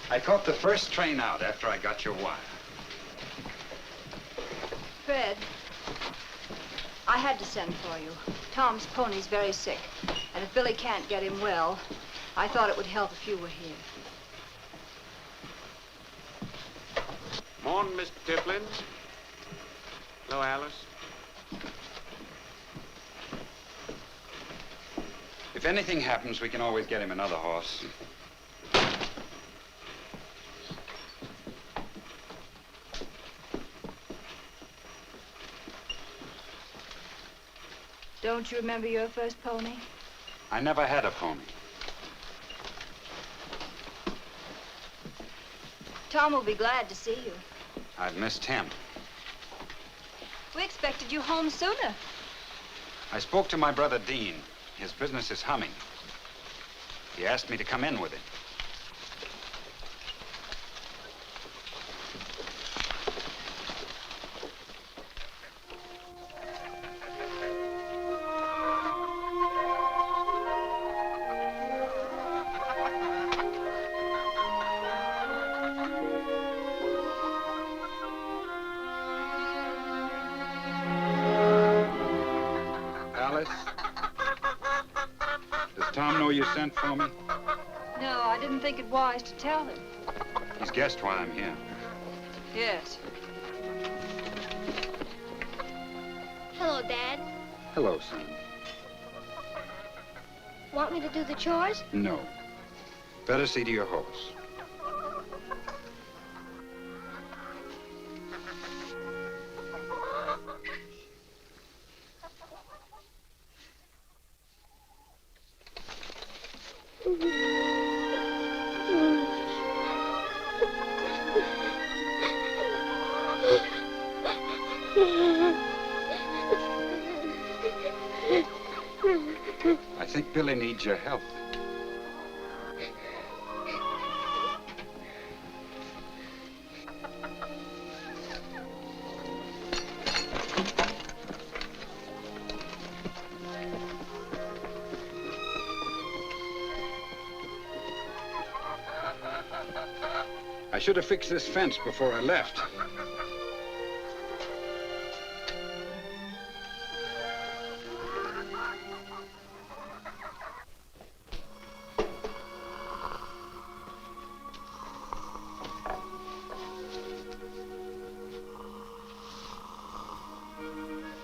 I caught the first train out after I got your wire. Fred, I had to send for you. Tom's pony's very sick, and if Billy can't get him well, I thought it would help if you were here. Morning, Mr. Tiflin. Hello, Alice. If anything happens, we can always get him another horse. Don't you remember your first pony? I never had a pony. Tom will be glad to see you. I've missed him. We expected you home sooner. I spoke to my brother Dean. His business is humming. He asked me to come in with him. Alice? Does Tom know you sent for me? No, I didn't think it wise to tell him. He's guessed why I'm here. Yes. Hello, Dad. Hello, son. Want me to do the chores? No. Better see to your horse. I think Billy needs your help. I should have fixed this fence before I left.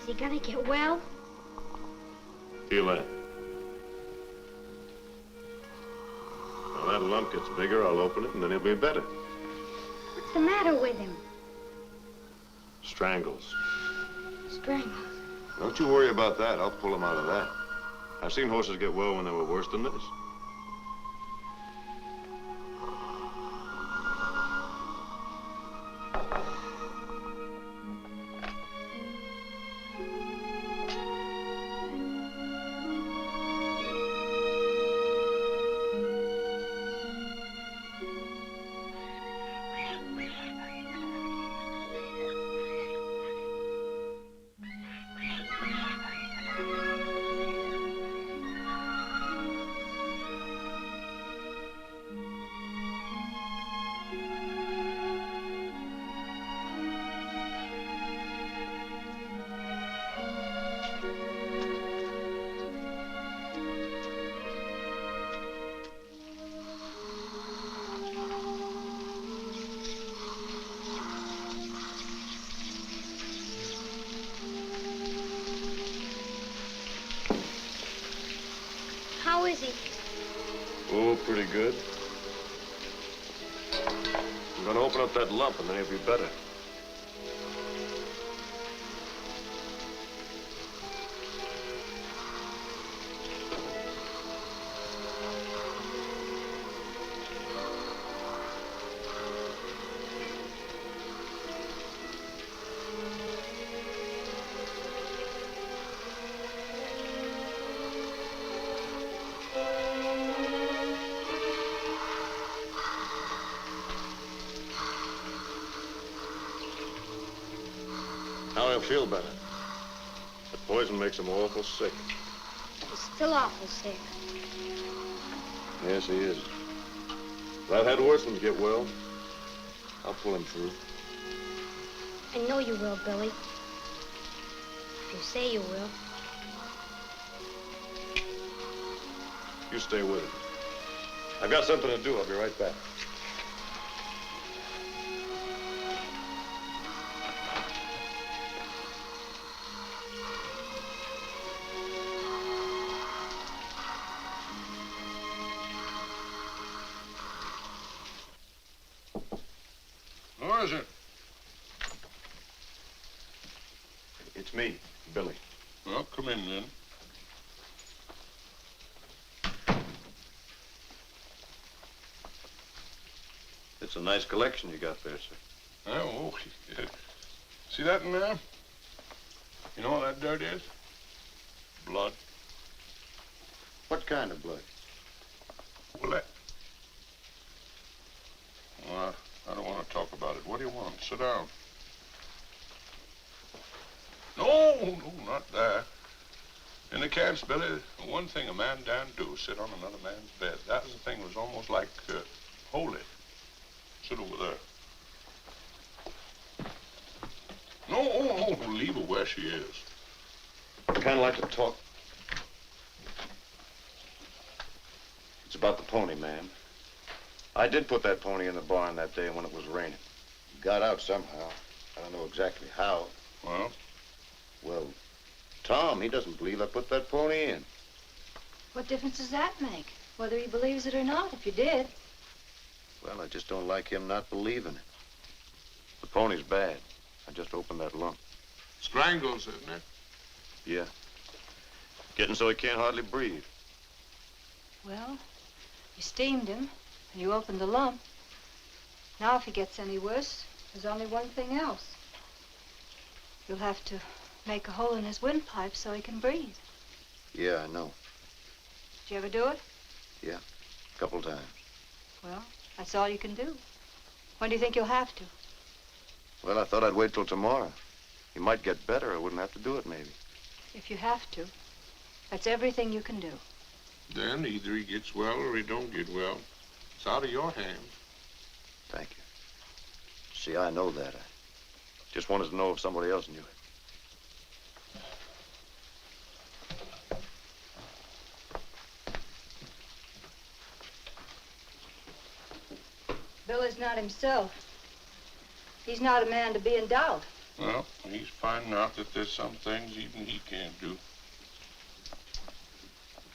Is he gonna get well? Feel that? When that lump gets bigger, I'll open it, and then he'll be better. What's the matter with him? Strangles. Strangles. Don't you worry about that. I'll pull him out of that. I've seen horses get well when they were worse than this. How is he? Oh, pretty good. I'm gonna open up that lump, and then he'll be better. Now he'll feel better. The poison makes him awful sick. He's still awful sick. Yes, he is. But I've had worse ones get well. I'll pull him through. I know you will, Billy. If you say you will. You stay with him. I've got something to do. I'll be right back. Who is it? It's me, Billy. Well, come in then. It's a nice collection you got there, sir. Oh, see that in there? You know what that dirt is? Blood. What kind of blood? Well, that... Well, I don't want to talk about it. What do you want? Sit down. No, not that. In the camps, Billy, the one thing a man daren't do is sit on another man's bed. That was the thing that was almost like holy. Sit over there. No, leave her where she is. I kind of like to talk. It's about the pony, ma'am. I did put that pony in the barn that day when it was raining. It got out somehow. I don't know exactly how. Well? Well, Tom, he doesn't believe I put that pony in. What difference does that make? Whether he believes it or not, if you did. Well, I just don't like him not believing it. The pony's bad. I just opened that lump. Strangles, isn't it? Yeah. Getting so he can't hardly breathe. Well, you steamed him, and you opened the lump. Now, if he gets any worse, there's only one thing else. You'll have to make a hole in his windpipe so he can breathe. Yeah, I know. Did you ever do it? Yeah, a couple times. Well, that's all you can do. When do you think you'll have to? Well, I thought I'd wait till tomorrow. He might get better. I wouldn't have to do it, maybe. If you have to, that's everything you can do. Then either he gets well or he don't get well. It's out of your hands. Thank you. See, I know that. I just wanted to know if somebody else knew it. Billy's not himself. He's not a man to be in doubt. Well, he's finding out that there's some things even he can't do.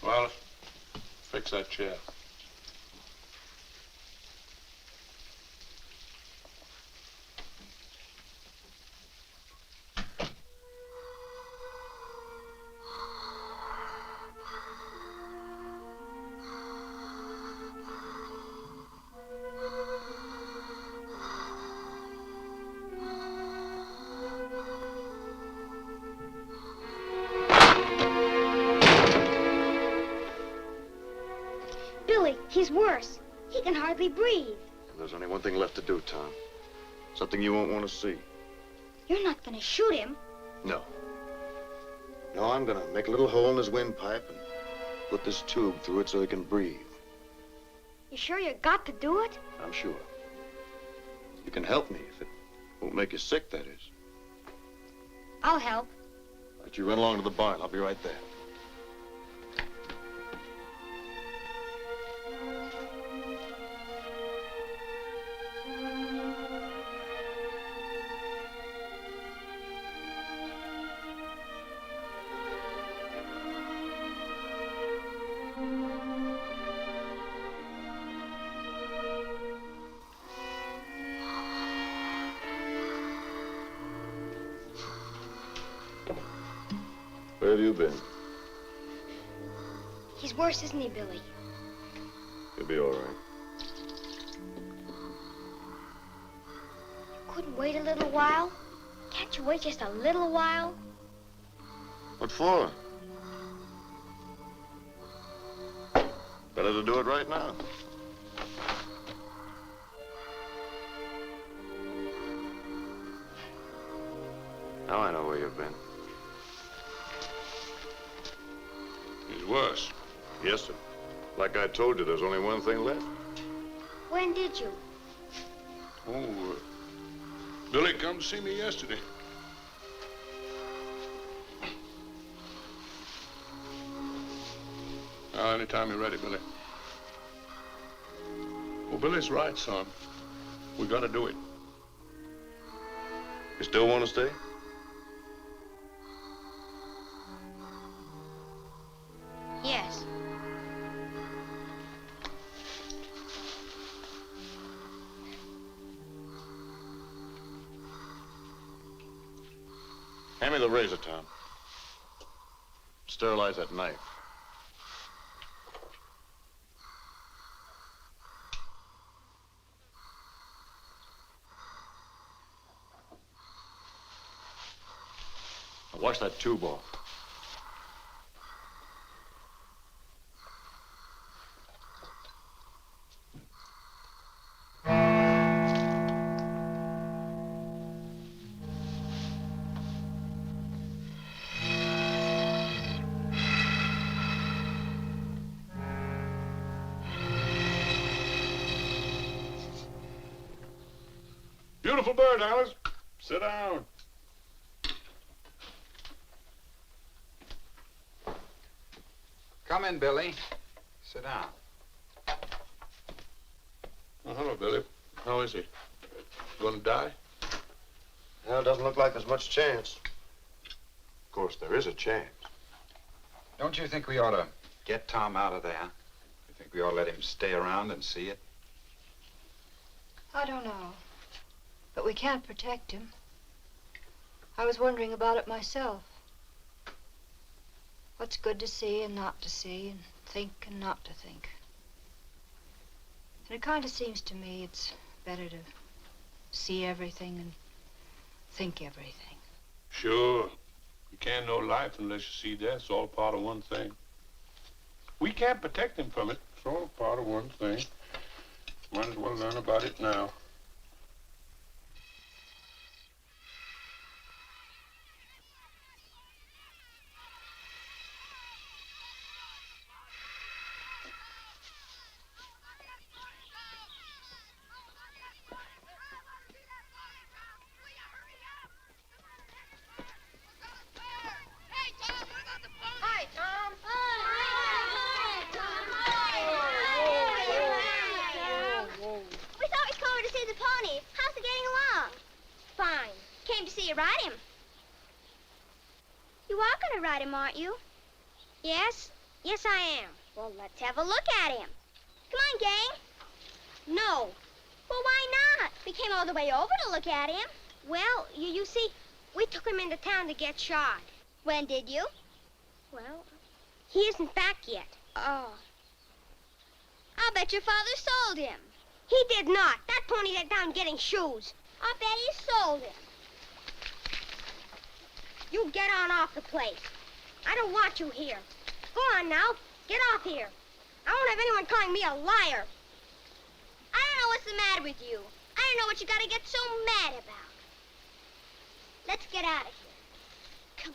Well, fix that chair. Billy, he's worse. He can hardly breathe. There's only one thing left to do, Tom. Something you won't want to see. You're not going to shoot him. No. No, I'm gonna make a little hole in his windpipe and put this tube through it so he can breathe. You sure you got to do it? I'm sure. You can help me if it won't make you sick, that is. I'll help. All right, you run along to the barn. I'll be right there. Where have you been? He's worse, isn't he, Billy? You'll be all right. You couldn't wait a little while? Can't you wait just a little while? What for? Better to do it right now. Now I know where you've been. He's worse. Yes, sir. Like I told you, there's only one thing left. When did you? Oh, Billy come to see me yesterday. Anytime you're ready, Billy. Well, Billy's right, son. We gotta do it. You still want to stay? Yes. Hand me the razor, Tom. Sterilize that knife. Watch that two ball. Beautiful bird, Alice. Sit down. Come in, Billy. Sit down. Oh, hello, Billy. How is he? Gonna die? Well, it doesn't look like there's much chance. Of course, there is a chance. Don't you think we ought to get Tom out of there? You think we ought to let him stay around and see it? I don't know. But we can't protect him. I was wondering about it myself. What's good to see and not to see, and think and not to think. And it kind of seems to me it's better to see everything and think everything. Sure. You can't know life unless you see death. It's all part of one thing. We can't protect him from it. It's all part of one thing. Might as well learn about it now. Hi, Tom. We thought we'd come over to see the pony. How's it getting along? Fine. Came to see you ride him. You are going to ride him, aren't you? Yes. Yes, I am. Well, let's have a look at him. Come on, gang. No. Well, why not? We came all the way over to look at him. Well, you see, we took him into town to get shod. When did you? Well, he isn't back yet. Oh. I'll bet your father sold him. He did not. That pony's at town getting shoes. I'll bet he sold him. You get on off the place. I don't want you here. Go on now. Get off here. I won't have anyone calling me a liar. I don't know what's the matter with you. I don't know what you gotta get so mad about. Let's get out of here. Come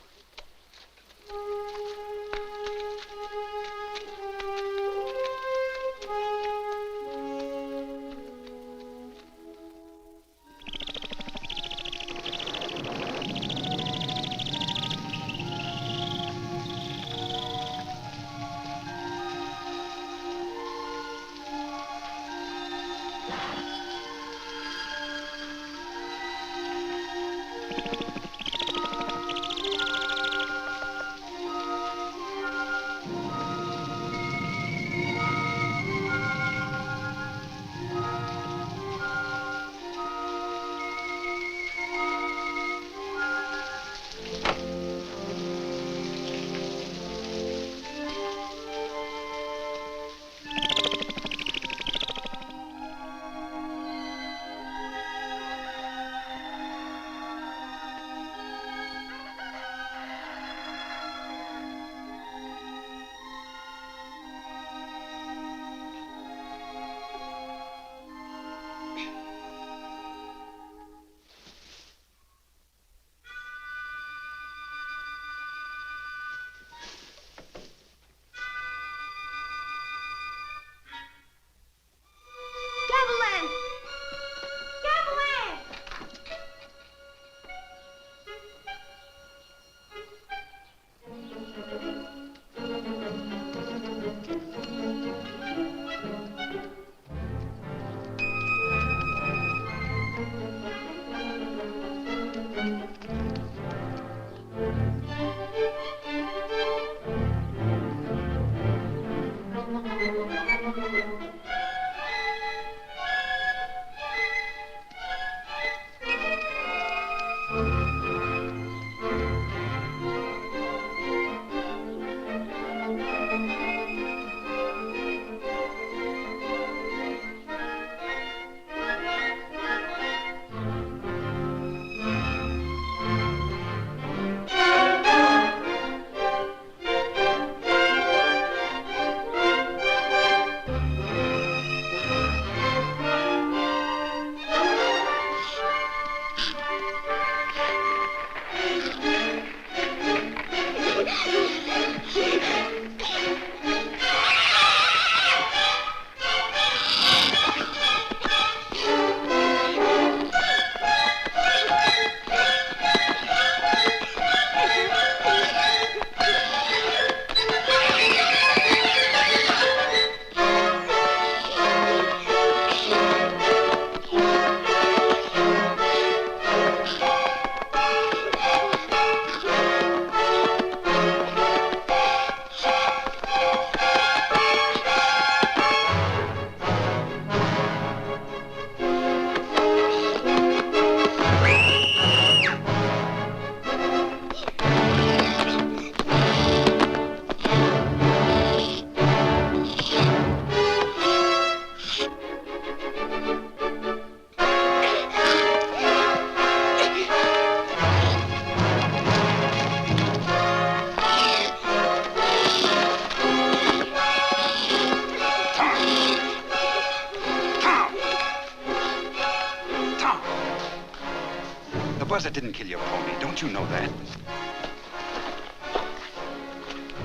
didn't kill your pony. Don't you know that?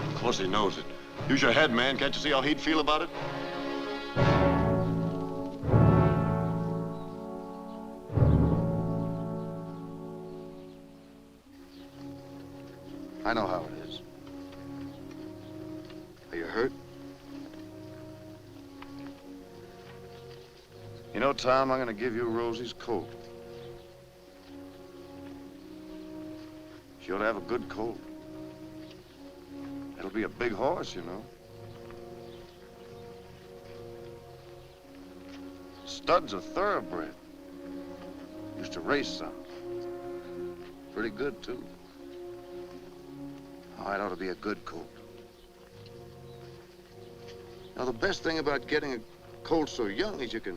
Of course he knows it. Use your head, man. Can't you see how he'd feel about it? I know how it is. Are you hurt? You know, Tom, I'm gonna give you Rosie's colt. She ought to have a good colt. It'll be a big horse, you know. Stud's a thoroughbred. Used to race some. Pretty good, too. Oh, it ought to be a good colt. Now, the best thing about getting a colt so young is you can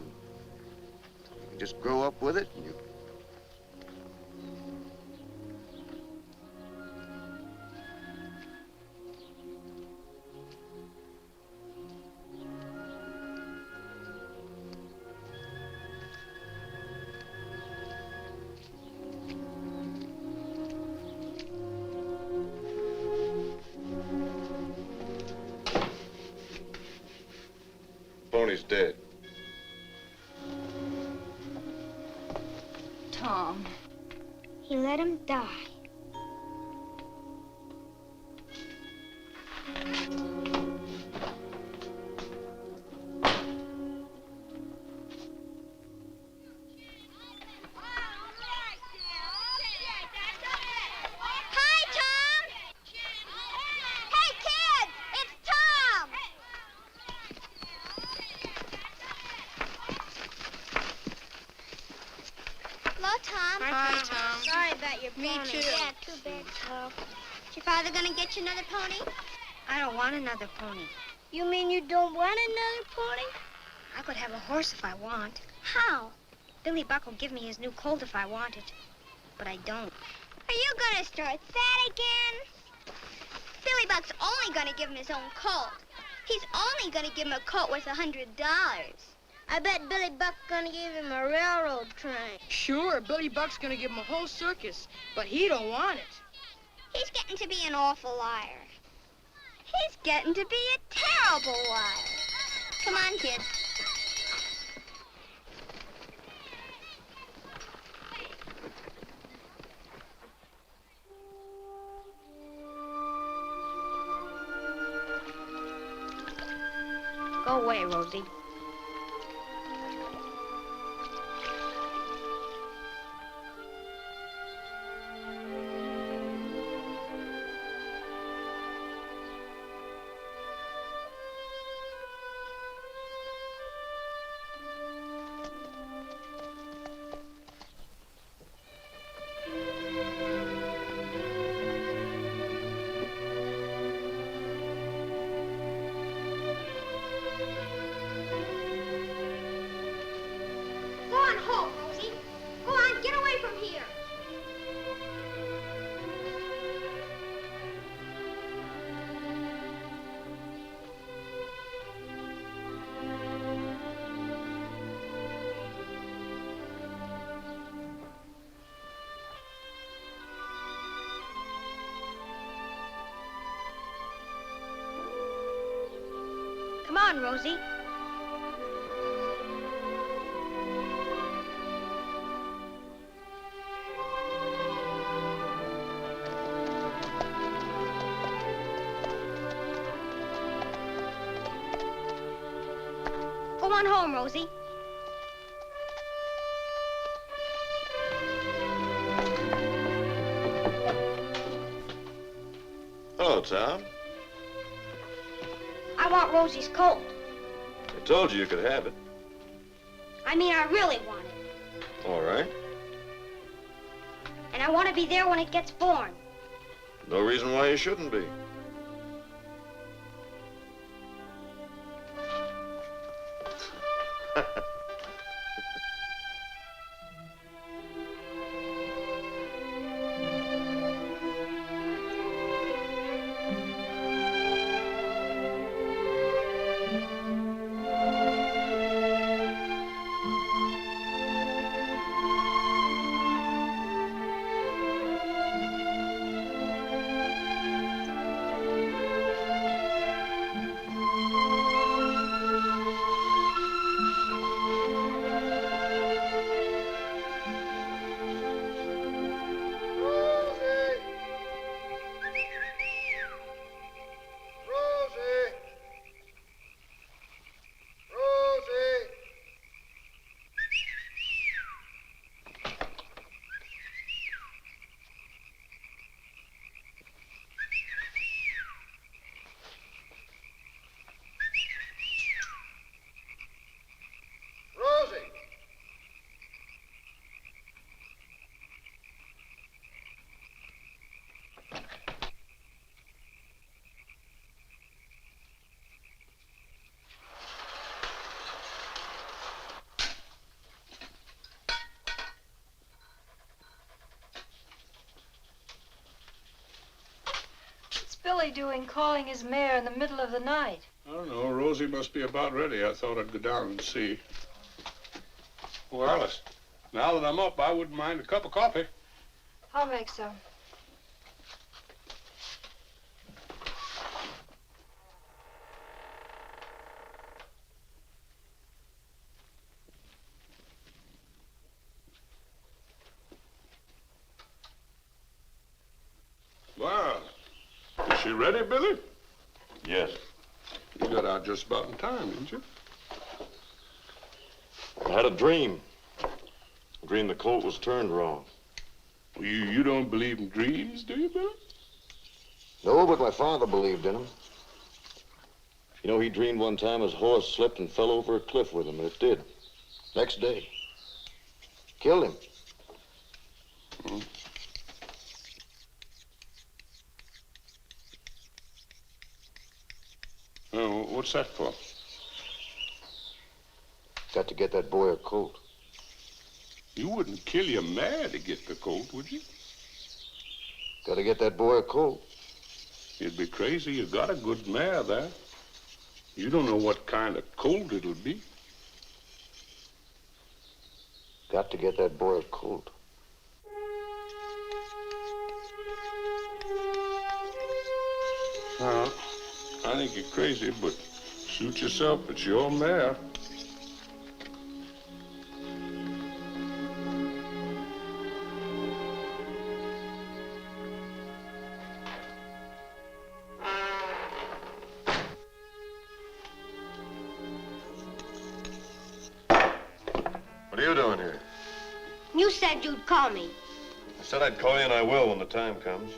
just grow up with it, and you... Pony's dead. Tom. He let him die. Hi, Tom! Hey, kids! It's Tom! Hello, Tom. Hi, Tom. Sorry about your pony. Me too. Yeah, too bad, Tom. Is your father gonna get you another pony? I don't want another pony. You mean you don't want another pony? I could have a horse if I want. How? Billy Buck will give me his new colt if I want it. But I don't. Are you gonna start that again? Billy Buck's only gonna give him his own colt. He's only gonna give him a colt worth $100. I bet Billy Buck's gonna give him a railroad train. Sure, Billy Buck's gonna give him a whole circus, but he don't want it. He's getting to be an awful liar. He's getting to be a terrible liar. Come on, kids. Go away, Rosie. Go on home, Rosie. Go on, get away from here. Come on, Rosie. Go on home, Rosie. Hello, Tom. I want Rosie's colt. I told you you could have it. I mean, I really want it. All right. And I want to be there when it gets born. No reason why you shouldn't be. Billy doing calling his mare in the middle of the night? I don't know. Rosie must be about ready. I thought I'd go down and see. Well, Alice, now that I'm up, I wouldn't mind a cup of coffee. I'll make some. Well, is she ready, Billy? Yes. You got out just about in time, didn't you? I had a dream. A dream the colt was turned wrong. Well, you don't believe in dreams, do you, Billy? No, but my father believed in them. You know, he dreamed one time his horse slipped and fell over a cliff with him, and it did. Next day. Killed him. Hmm. Oh, what's that for? Got to get that boy a colt. You wouldn't kill your mare to get the colt, would you? Got to get that boy a colt. You'd be crazy. You got a good mare there. You don't know what kind of colt it'll be. Got to get that boy a colt. Well, I think you're crazy, but suit yourself. It's your mare. What are you doing here? You said you'd call me. I said I'd call you, and I will when the time comes.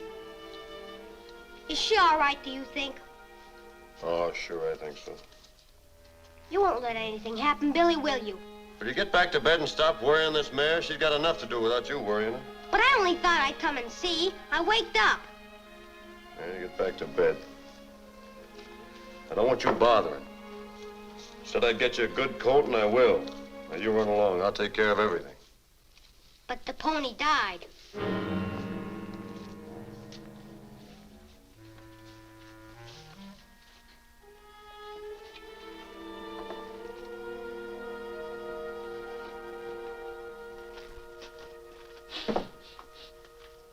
Is she all right, do you think? Oh, sure, I think so. You won't let anything happen, Billy, will you? Will you get back to bed and stop worrying this mare? She's got enough to do without you worrying her. But I only thought I'd come and see. I waked up. Yeah, you get back to bed. I don't want you bothering. Said I'd get you a good colt, and I will. Now, you run along. I'll take care of everything. But the pony died.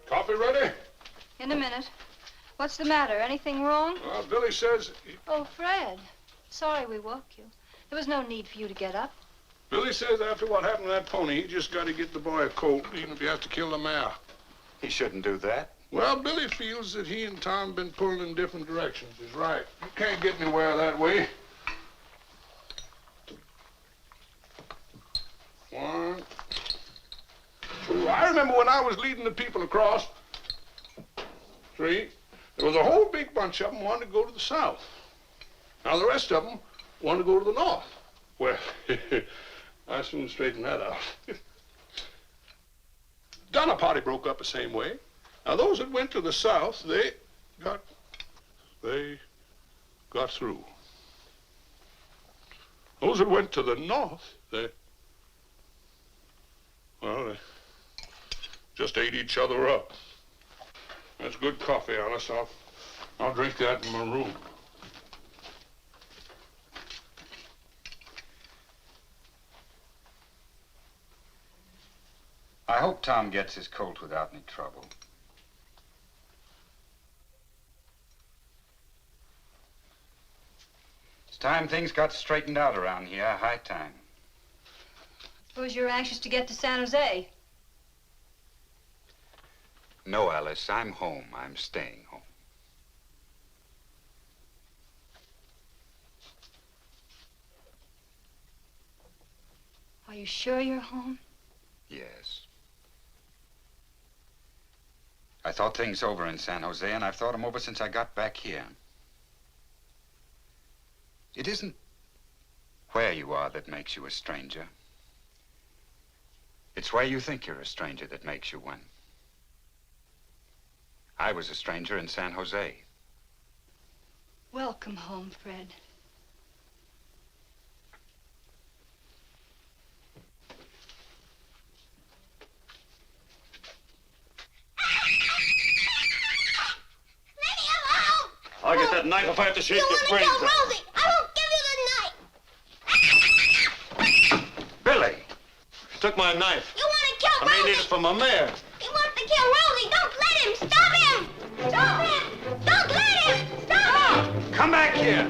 Coffee ready? In a minute. What's the matter? Anything wrong? Well, Billy says... Oh, Fred. Sorry we woke you. There was no need for you to get up. Billy says after what happened to that pony, he just got to get the boy a colt, even if he has to kill the mare. He shouldn't do that. Well, Billy feels that he and Tom been pulling in different directions. He's right. You can't get anywhere that way. 1, 2. I remember when I was leading the people across. 3. There was a whole big bunch of them wanted to go to the south. Now, the rest of them wanted to go to the north. Well, I soon straightened that out. Donner Party broke up the same way. Now, those that went to the south, they got through. Those that went to the north, they just ate each other up. That's good coffee, Alice. I'll drink that in my room. I hope Tom gets his colt without any trouble. It's time things got straightened out around here. High time. Suppose you're anxious to get to San Jose. No, Alice, I'm home. I'm staying home. Are you sure you're home? Yes. I thought things over in San Jose, and I've thought them over since I got back here. It isn't where you are that makes you a stranger. It's where you think you're a stranger that makes you one. I was a stranger in San Jose. Welcome home, Fred. Leave me alone! that knife if I have to shake You your want to brains kill out. Rosie? I won't give you the knife. Billy! You took my knife. You want to kill I may Rosie? need it for my mare. He wants to kill Rosie. Don't let him. Stop him. Stop him. Don't let him. Stop him. Come back here.